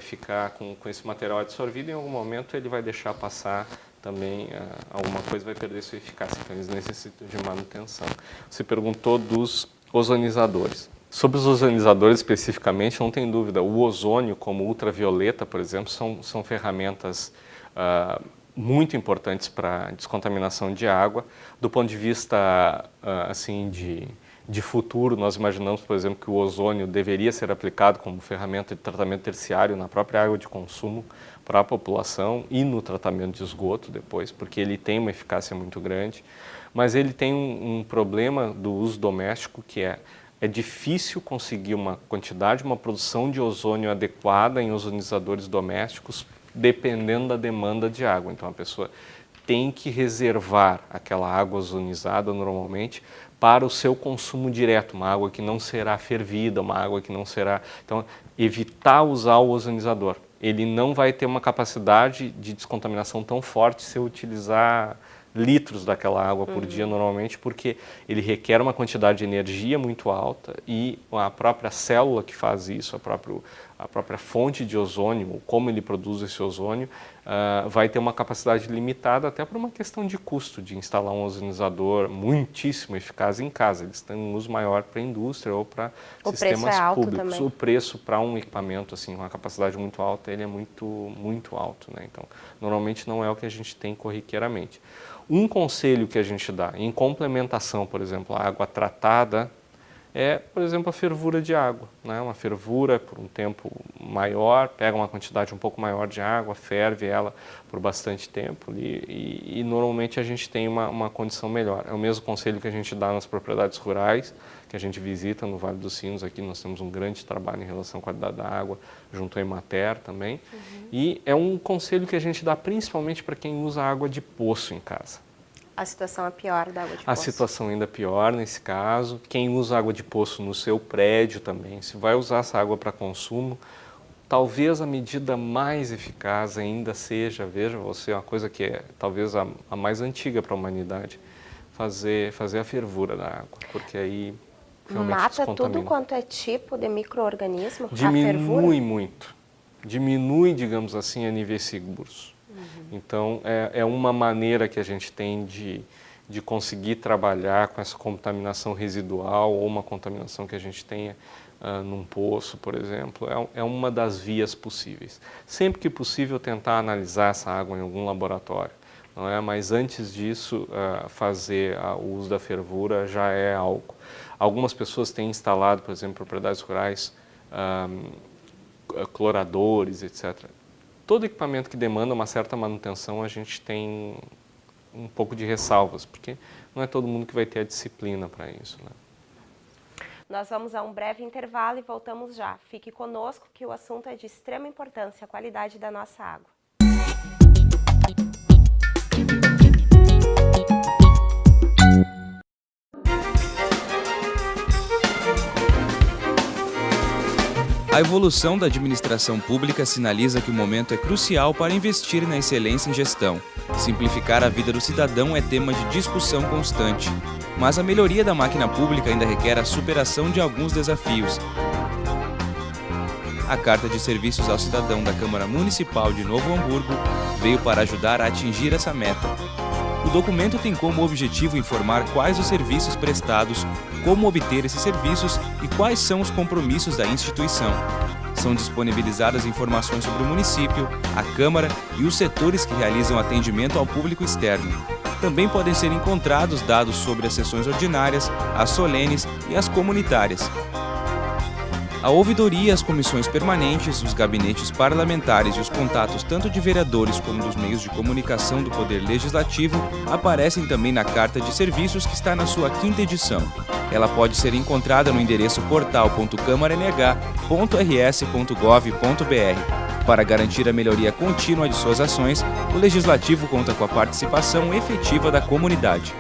ficar com esse material absorvido e em algum momento ele vai deixar passar também, alguma coisa vai perder sua eficácia, então eles necessitam de manutenção. Você perguntou dos ozonizadores. Sobre os ozonizadores especificamente, não tem dúvida, o ozônio como ultravioleta, por exemplo, são ferramentas muito importantes para descontaminação de água. Do ponto de vista assim, de futuro, nós imaginamos, por exemplo, que o ozônio deveria ser aplicado como ferramenta de tratamento terciário na própria água de consumo para a população e no tratamento de esgoto depois, porque ele tem uma eficácia muito grande, mas ele tem um problema do uso doméstico que é difícil conseguir uma quantidade, uma produção de ozônio adequada em ozonizadores domésticos dependendo da demanda de água. Então, a pessoa tem que reservar aquela água ozonizada normalmente para o seu consumo direto, uma água que não será fervida, uma água que não será... Então, evitar usar o ozonizador. Ele não vai ter uma capacidade de descontaminação tão forte se eu utilizar litros daquela água por dia normalmente, porque ele requer uma quantidade de energia muito alta e a própria célula que faz isso, a própria fonte de ozônio, como ele produz esse ozônio, vai ter uma capacidade limitada até por uma questão de custo de instalar um ozonizador muitíssimo eficaz em casa. Eles têm um uso maior para a indústria ou para sistemas públicos. Também. O preço para um equipamento assim, com uma capacidade muito alta, ele é muito alto, né? Então, normalmente não é o que a gente tem corriqueiramente. Um conselho que a gente dá, em complementação, por exemplo, à água tratada, é, por exemplo, a fervura de água, né? Uma fervura por um tempo maior, pega uma quantidade um pouco maior de água, ferve ela por bastante tempo e normalmente a gente tem uma condição melhor. É o mesmo conselho que a gente dá nas propriedades rurais, que a gente visita no Vale dos Sinos. Aqui nós temos um grande trabalho em relação à qualidade da água, junto à Emater também. E é um conselho que a gente dá principalmente para quem usa água de poço em casa. A situação é pior da água de poço. A situação ainda é pior nesse caso. Quem usa água de poço no seu prédio também, se vai usar essa água para consumo, talvez a medida mais eficaz ainda seja, veja você, uma coisa que é talvez a mais antiga para a humanidade, fazer a fervura da água, porque aí realmente mata tudo quanto é tipo de micro-organismo, diminui muito, diminui, digamos assim, a níveis seguros. Então, é uma maneira que a gente tem de conseguir trabalhar com essa contaminação residual ou uma contaminação que a gente tenha num poço, por exemplo. É uma das vias possíveis. Sempre que possível, tentar analisar essa água em algum laboratório, não é? Mas antes disso, fazer o uso da fervura já é algo. Algumas pessoas têm instalado, por exemplo, em propriedades rurais, cloradores, etc. Todo equipamento que demanda uma certa manutenção, a gente tem um pouco de ressalvas, porque não é todo mundo que vai ter a disciplina para isso, né? Nós vamos a um breve intervalo e voltamos já. Fique conosco que o assunto é de extrema importância, a qualidade da nossa água. A evolução da administração pública sinaliza que o momento é crucial para investir na excelência em gestão. Simplificar a vida do cidadão é tema de discussão constante, mas a melhoria da máquina pública ainda requer a superação de alguns desafios. A Carta de Serviços ao Cidadão da Câmara Municipal de Novo Hamburgo veio para ajudar a atingir essa meta. O documento tem como objetivo informar quais os serviços prestados, como obter esses serviços e quais são os compromissos da instituição. São disponibilizadas informações sobre o município, a Câmara e os setores que realizam atendimento ao público externo. Também podem ser encontrados dados sobre as sessões ordinárias, as solenes e as comunitárias. A ouvidoria, as comissões permanentes, os gabinetes parlamentares e os contatos tanto de vereadores como dos meios de comunicação do Poder Legislativo aparecem também na Carta de Serviços, que está na sua 5ª edição. Ela pode ser encontrada no endereço portal.câmaranh.rs.gov.br. Para garantir a melhoria contínua de suas ações, o Legislativo conta com a participação efetiva da comunidade.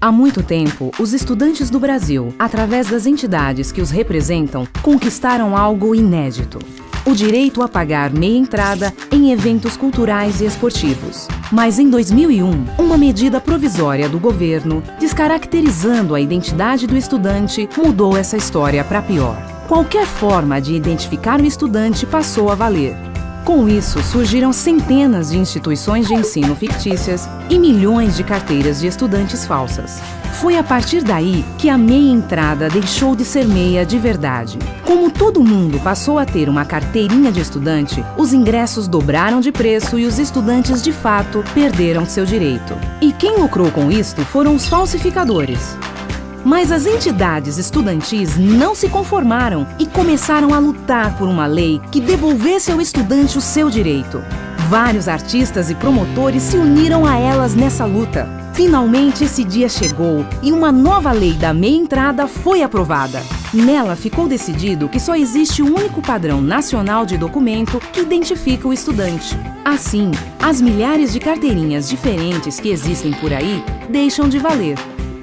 Há muito tempo, os estudantes do Brasil, através das entidades que os representam, conquistaram algo inédito: o direito a pagar meia entrada em eventos culturais e esportivos. Mas em 2001, uma medida provisória do governo, descaracterizando a identidade do estudante, mudou essa história para pior. Qualquer forma de identificar o estudante passou a valer. Com isso, surgiram centenas de instituições de ensino fictícias e milhões de carteiras de estudantes falsas. Foi a partir daí que a meia entrada deixou de ser meia de verdade. Como todo mundo passou a ter uma carteirinha de estudante, os ingressos dobraram de preço e os estudantes, de fato, perderam seu direito. E quem lucrou com isto foram os falsificadores. Mas as entidades estudantis não se conformaram e começaram a lutar por uma lei que devolvesse ao estudante o seu direito. Vários artistas e promotores se uniram a elas nessa luta. Finalmente esse dia chegou e uma nova lei da meia entrada foi aprovada. Nela ficou decidido que só existe um único padrão nacional de documento que identifica o estudante. Assim, as milhares de carteirinhas diferentes que existem por aí deixam de valer.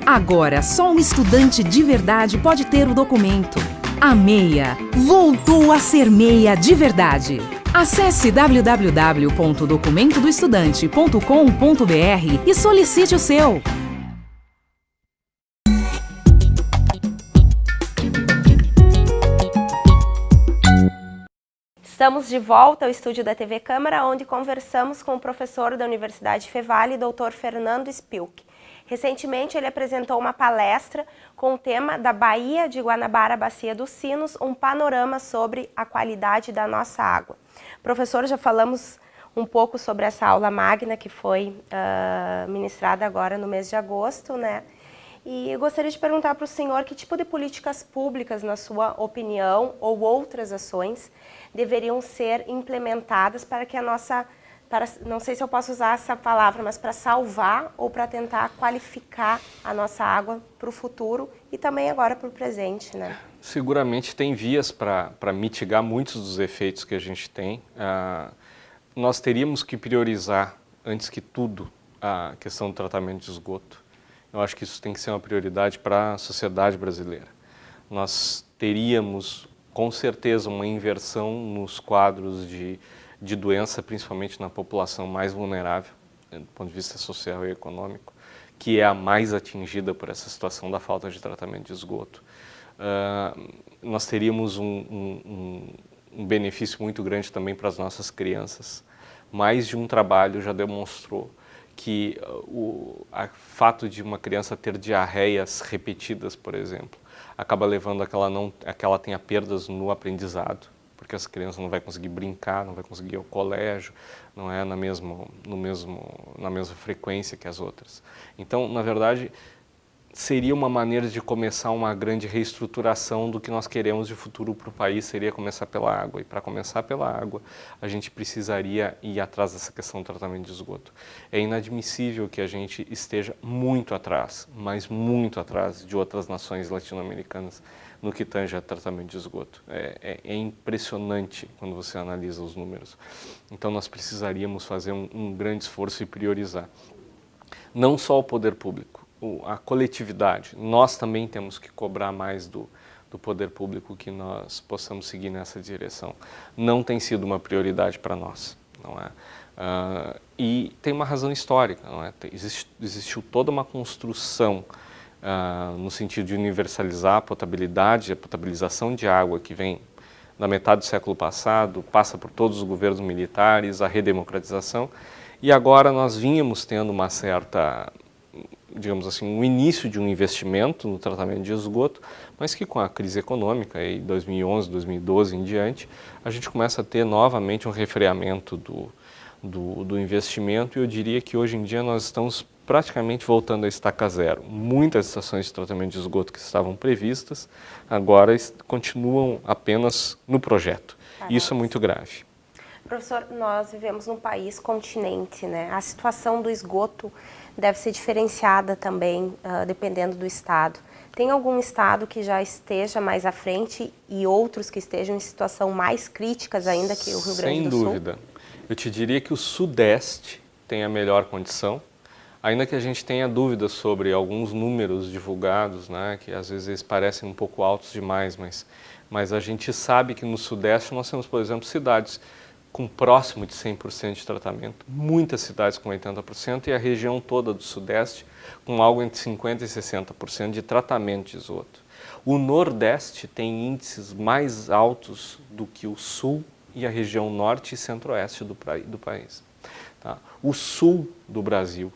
Agora, só um estudante de verdade pode ter o documento. A meia voltou a ser meia de verdade. Acesse www.documentodoestudante.com.br e solicite o seu. Estamos de volta ao estúdio da TV Câmara, onde conversamos com o professor da Universidade Fevale, Dr. Fernando Spilk. Recentemente, ele apresentou uma palestra com o tema da Baía de Guanabara, Bacia dos Sinos, um panorama sobre a qualidade da nossa água. Professor, já falamos um pouco sobre essa aula magna que foi ministrada agora no mês de agosto, né? E eu gostaria de perguntar para o senhor que tipo de políticas públicas, na sua opinião, ou outras ações, deveriam ser implementadas para que a nossa... não sei se eu posso usar essa palavra, mas para salvar ou para tentar qualificar a nossa água para o futuro e também agora para o presente, né? Seguramente tem vias para mitigar muitos dos efeitos que a gente tem. Nós teríamos que priorizar, antes que tudo, a questão do tratamento de esgoto. Eu acho que isso tem que ser uma prioridade para a sociedade brasileira. Nós teríamos, com certeza, uma inversão nos quadros de doença, principalmente na população mais vulnerável, do ponto de vista social e econômico, que é a mais atingida por essa situação da falta de tratamento de esgoto. Nós teríamos um benefício muito grande também para as nossas crianças. Mais de um trabalho já demonstrou que o fato de uma criança ter diarreias repetidas, por exemplo, acaba levando a que ela tenha perdas no aprendizado, porque essa criança não vai conseguir brincar, não vai conseguir ir ao colégio, não é na mesma frequência que as outras. Então, na verdade, seria uma maneira de começar uma grande reestruturação do que nós queremos de futuro para o país, seria começar pela água. E para começar pela água, a gente precisaria ir atrás dessa questão do tratamento de esgoto. É inadmissível que a gente esteja muito atrás, mas muito atrás de outras nações latino-americanas no que tange a tratamento de esgoto. É impressionante quando você analisa os números. Então nós precisaríamos fazer um grande esforço e priorizar. Não só o poder público. a coletividade. Nós também temos que cobrar mais do poder público que nós possamos seguir nessa direção. Não tem sido uma prioridade para nós, não é? E tem uma razão histórica, não é? Existiu toda uma construção no sentido de universalizar a potabilidade, a potabilização de água que vem da metade do século passado, passa por todos os governos militares, a redemocratização, e agora nós vínhamos tendo uma certa, digamos assim, um início de um investimento no tratamento de esgoto, mas que com a crise econômica, em 2011, 2012 em diante, a gente começa a ter novamente um refreamento do investimento, e eu diria que hoje em dia nós estamos praticamente voltando a estaca zero. Muitas estações de tratamento de esgoto que estavam previstas, agora continuam apenas no projeto. Isso é muito grave. Professor, nós vivemos num país continente, né? A situação do esgoto deve ser diferenciada também, dependendo do estado. Tem algum estado que já esteja mais à frente e outros que estejam em situação mais críticas ainda que o Rio Grande do Sul? Sem dúvida. Eu te diria que o Sudeste tem a melhor condição, ainda que a gente tenha dúvidas sobre alguns números divulgados, né, que às vezes parecem um pouco altos demais, mas a gente sabe que no Sudeste nós temos, por exemplo, cidades com próximo de 100% de tratamento, muitas cidades com 80% e a região toda do Sudeste com algo entre 50% e 60% de tratamento de esgoto. O Nordeste tem índices mais altos do que o Sul e a região Norte e Centro-Oeste do país. Tá? O Sul do Brasil,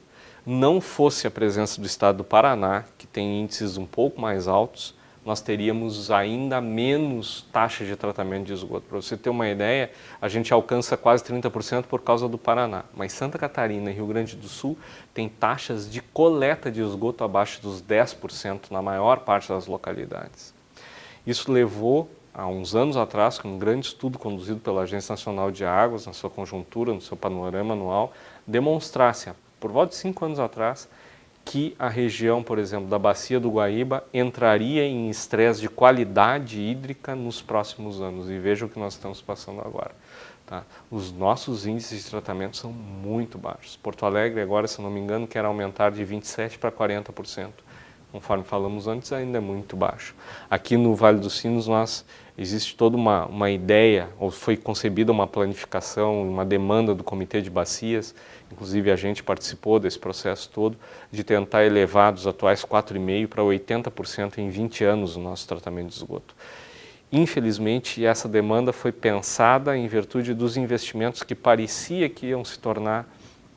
não fosse a presença do estado do Paraná, que tem índices um pouco mais altos, nós teríamos ainda menos taxa de tratamento de esgoto. Para você ter uma ideia, a gente alcança quase 30% por causa do Paraná, mas Santa Catarina e Rio Grande do Sul têm taxas de coleta de esgoto abaixo dos 10% na maior parte das localidades. Isso levou, há uns anos atrás, com um grande estudo conduzido pela Agência Nacional de Águas, na sua conjuntura, no seu panorama anual, demonstrasse, por volta de 5 anos atrás, que a região, por exemplo, da Bacia do Guaíba entraria em estresse de qualidade hídrica nos próximos anos. E veja o que nós estamos passando agora. Tá? Os nossos índices de tratamento são muito baixos. Porto Alegre agora, se não me engano, quer aumentar de 27% para 40%. Conforme falamos antes, ainda é muito baixo. Aqui no Vale dos Sinos, existe toda uma ideia, ou foi concebida uma planificação, uma demanda do Comitê de Bacias, inclusive a gente participou desse processo todo, de tentar elevar dos atuais 4,5% para 80% em 20 anos o nosso tratamento de esgoto. Infelizmente, essa demanda foi pensada em virtude dos investimentos que parecia que iam se tornar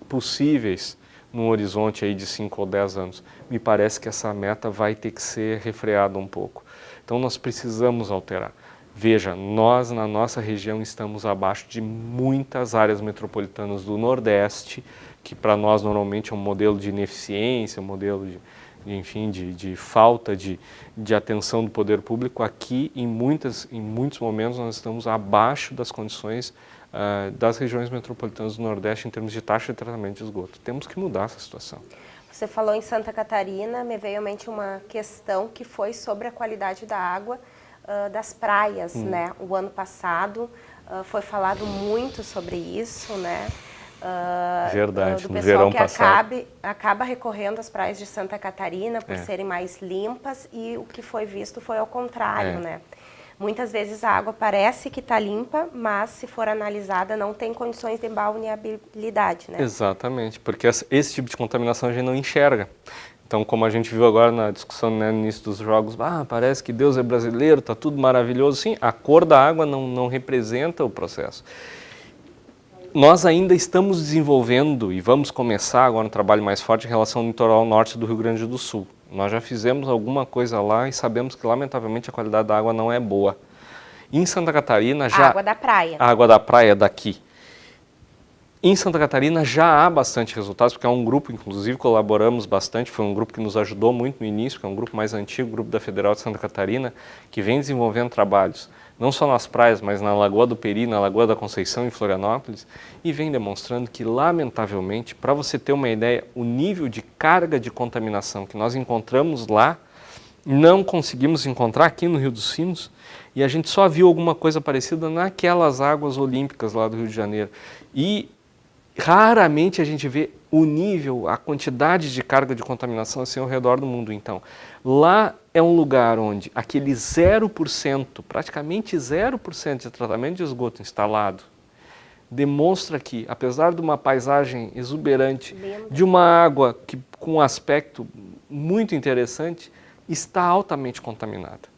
possíveis num horizonte aí de 5 ou 10 anos. Me parece que essa meta vai ter que ser refreada um pouco. Então nós precisamos alterar. Veja, nós na nossa região estamos abaixo de muitas áreas metropolitanas do Nordeste, que para nós normalmente é um modelo de ineficiência, um modelo de falta de atenção do poder público. Aqui, em muitos momentos, nós estamos abaixo das condições das regiões metropolitanas do Nordeste em termos de taxa de tratamento de esgoto. Temos que mudar essa situação. Você falou em Santa Catarina, me veio à mente uma questão que foi sobre a qualidade da água das praias, né? O ano passado foi falado muito sobre isso, né? Verdade, do no pessoal verão que passado. acaba recorrendo às praias de Santa Catarina por serem mais limpas, e o que foi visto foi ao contrário, né? Muitas vezes a água parece que está limpa, mas se for analisada não tem condições de balneabilidade, né? Exatamente, porque esse tipo de contaminação a gente não enxerga. Então, como a gente viu agora na discussão, né, no início dos jogos, parece que Deus é brasileiro, está tudo maravilhoso. Sim, a cor da água não representa o processo. Nós ainda estamos desenvolvendo e vamos começar agora um trabalho mais forte em relação ao litoral norte do Rio Grande do Sul. Nós já fizemos alguma coisa lá e sabemos que, lamentavelmente, a qualidade da água não é boa. Em Santa Catarina já... A água da praia. A água da praia daqui. Em Santa Catarina já há bastante resultados, porque é um grupo, inclusive colaboramos bastante, foi um grupo que nos ajudou muito no início, que é um grupo mais antigo, o Grupo da Federal de Santa Catarina, que vem desenvolvendo trabalhos, não só nas praias, mas na Lagoa do Peri, na Lagoa da Conceição, em Florianópolis, e vem demonstrando que, lamentavelmente, para você ter uma ideia, o nível de carga de contaminação que nós encontramos lá, não conseguimos encontrar aqui no Rio dos Sinos, e a gente só viu alguma coisa parecida naquelas águas olímpicas lá do Rio de Janeiro. E raramente a gente vê o nível, a quantidade de carga de contaminação assim ao redor do mundo. Então, lá é um lugar onde aquele 0%, praticamente 0% de tratamento de esgoto instalado, demonstra que, apesar de uma paisagem exuberante, de uma água com um aspecto muito interessante, está altamente contaminada.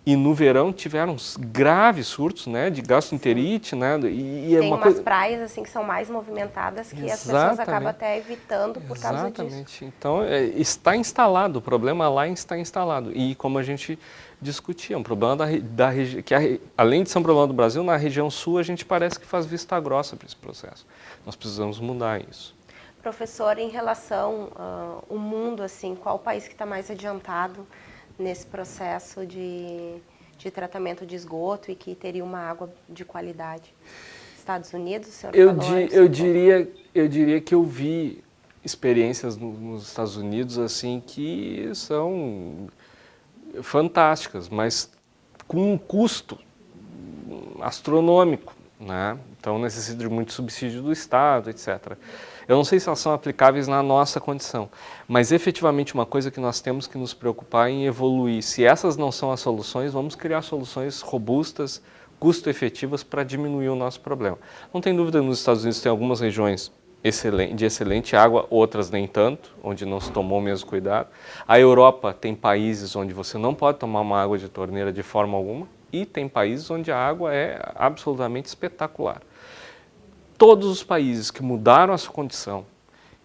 E no verão tiveram graves surtos, né, de gastroenterite, né, e tem umas praias assim que são mais movimentadas que as pessoas acabam até evitando por causa disso. Exatamente. Então está instalado, o problema lá está instalado. E como a gente discutia, um problema da região, que além de ser um problema do Brasil, na região sul a gente parece que faz vista grossa para esse processo. Nós precisamos mudar isso. Professor, em relação ao mundo, assim, qual o país que está mais adiantado nesse processo de tratamento de esgoto e que teria uma água de qualidade? Estados Unidos, o senhor falou? Eu diria que eu vi experiências nos Estados Unidos assim que são fantásticas, mas com um custo astronômico, né? Então necessita de muito subsídio do Estado, etc. Eu não sei se elas são aplicáveis na nossa condição, mas efetivamente uma coisa que nós temos que nos preocupar em evoluir. Se essas não são as soluções, vamos criar soluções robustas, custo-efetivas para diminuir o nosso problema. Não tem dúvida, nos Estados Unidos tem algumas regiões de excelente água, outras nem tanto, onde não se tomou o mesmo cuidado. A Europa tem países onde você não pode tomar uma água de torneira de forma alguma, e tem países onde a água é absolutamente espetacular. Todos os países que mudaram a sua condição,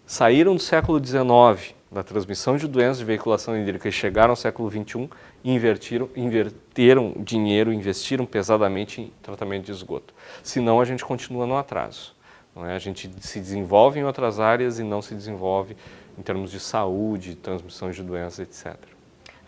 saíram do século XIX, da transmissão de doenças de veiculação hídrica, e chegaram ao século XXI, inverteram dinheiro, investiram pesadamente em tratamento de esgoto. Senão a gente continua no atraso. Não é? A gente se desenvolve em outras áreas e não se desenvolve em termos de saúde, transmissão de doenças, etc.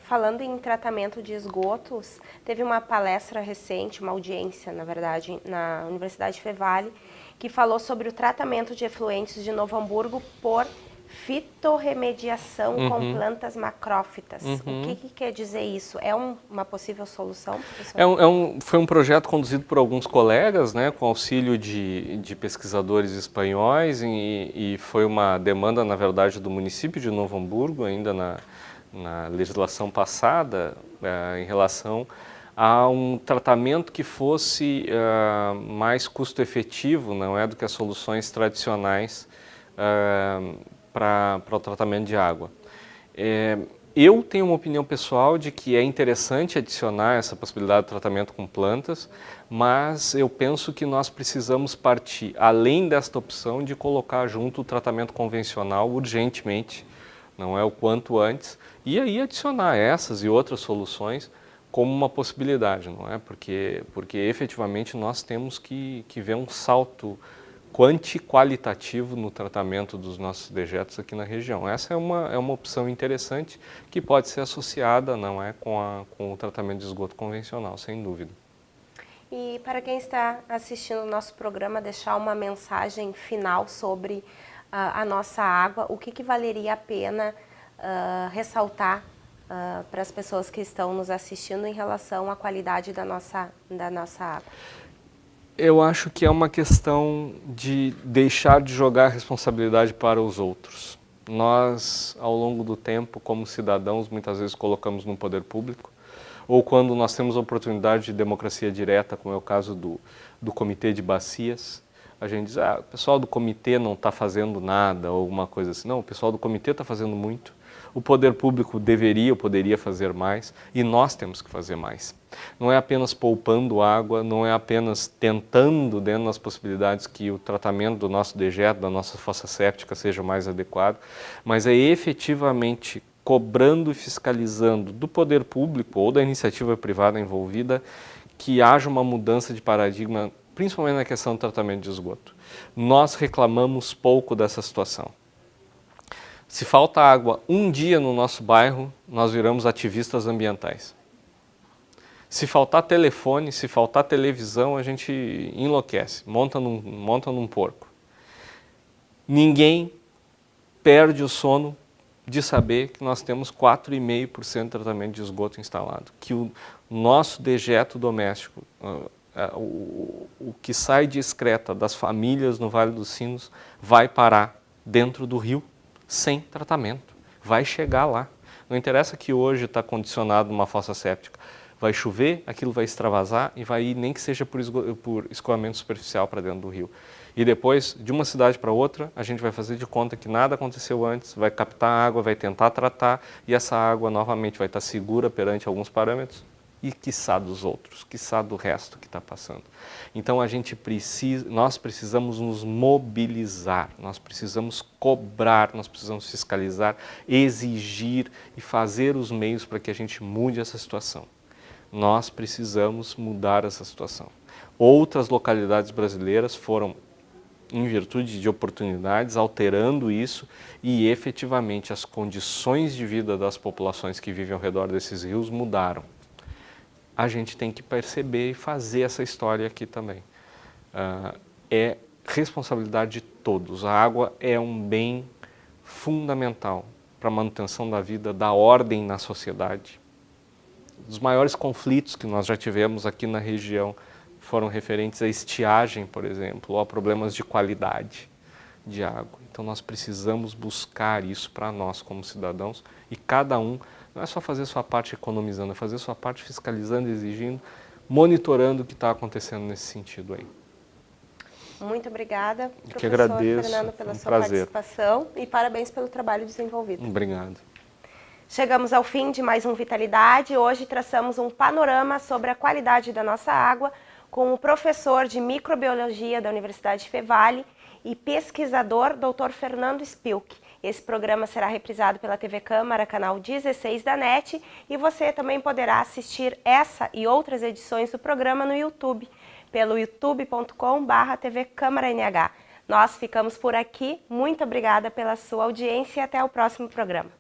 Falando em tratamento de esgotos, teve uma palestra recente, uma audiência, na verdade, na Universidade Fevale, que falou sobre o tratamento de efluentes de Novo Hamburgo por fitorremediação com plantas macrófitas. O que quer dizer isso? É uma possível solução, professor? Foi um projeto conduzido por alguns colegas, né, com auxílio de pesquisadores espanhóis, e foi uma demanda, na verdade, do município de Novo Hamburgo, ainda na legislação passada, em relação a um tratamento que fosse mais custo-efetivo, não é, do que as soluções tradicionais para o tratamento de água. Eu tenho uma opinião pessoal de que é interessante adicionar essa possibilidade de tratamento com plantas, mas eu penso que nós precisamos partir, além desta opção, de colocar junto o tratamento convencional urgentemente, não é, o quanto antes, e aí adicionar essas e outras soluções como uma possibilidade, não é? Porque efetivamente nós temos que ver um salto qualitativo no tratamento dos nossos dejetos aqui na região. Essa é uma opção interessante que pode ser associada, não é, com o tratamento de esgoto convencional, sem dúvida. E para quem está assistindo o nosso programa, deixar uma mensagem final sobre a nossa água, o que valeria a pena ressaltar para as pessoas que estão nos assistindo em relação à qualidade da nossa água? Eu acho que é uma questão de deixar de jogar a responsabilidade para os outros. Nós, ao longo do tempo, como cidadãos, muitas vezes colocamos no poder público, ou quando nós temos a oportunidade de democracia direta, como é o caso do Comitê de Bacias, a gente diz, o pessoal do comitê não está fazendo nada, ou alguma coisa assim. Não, o pessoal do comitê está fazendo muito. O poder público deveria ou poderia fazer mais, e nós temos que fazer mais. Não é apenas poupando água, não é apenas tentando, dentro das possibilidades, que o tratamento do nosso dejeto, da nossa fossa séptica seja mais adequado, mas é efetivamente cobrando e fiscalizando do poder público ou da iniciativa privada envolvida que haja uma mudança de paradigma, principalmente na questão do tratamento de esgoto. Nós reclamamos pouco dessa situação. Se falta água um dia no nosso bairro, nós viramos ativistas ambientais. Se faltar telefone, se faltar televisão, a gente enlouquece, monta num porco. Ninguém perde o sono de saber que nós temos 4,5% de tratamento de esgoto instalado, que o nosso dejeto doméstico, o que sai de excreta das famílias no Vale dos Sinos, vai parar dentro do rio sem tratamento. Vai chegar lá. Não interessa que hoje está condicionado numa fossa séptica. Vai chover, aquilo vai extravasar e vai ir, nem que seja por escoamento superficial para dentro do rio. E depois, de uma cidade para outra, a gente vai fazer de conta que nada aconteceu antes, vai captar água, vai tentar tratar e essa água novamente vai estar segura perante alguns parâmetros e quiçá dos outros, quiçá do resto que está passando. Então nós precisamos nos mobilizar, nós precisamos cobrar, nós precisamos fiscalizar, exigir e fazer os meios para que a gente mude essa situação. Nós precisamos mudar essa situação. Outras localidades brasileiras foram, em virtude de oportunidades, alterando isso e efetivamente as condições de vida das populações que vivem ao redor desses rios mudaram. A gente tem que perceber e fazer essa história aqui também. É responsabilidade de todos. A água é um bem fundamental para a manutenção da vida, da ordem na sociedade. Os maiores conflitos que nós já tivemos aqui na região foram referentes à estiagem, por exemplo, ou a problemas de qualidade de água. Então nós precisamos buscar isso para nós como cidadãos e cada um, não é só fazer sua parte economizando, é fazer sua parte fiscalizando, exigindo, monitorando o que está acontecendo nesse sentido aí. Muito obrigada, professor agradeço, Fernando, pela sua participação e parabéns pelo trabalho desenvolvido. Obrigado. Chegamos ao fim de mais um Vitalidade. Hoje traçamos um panorama sobre a qualidade da nossa água com o professor de microbiologia da Universidade Fevale e pesquisador Dr. Fernando Spilk. Esse programa será reprisado pela TV Câmara, canal 16 da NET, e você também poderá assistir essa e outras edições do programa no YouTube, pelo youtube.com/TV Câmara NH. Nós ficamos por aqui. Muito obrigada pela sua audiência e até o próximo programa.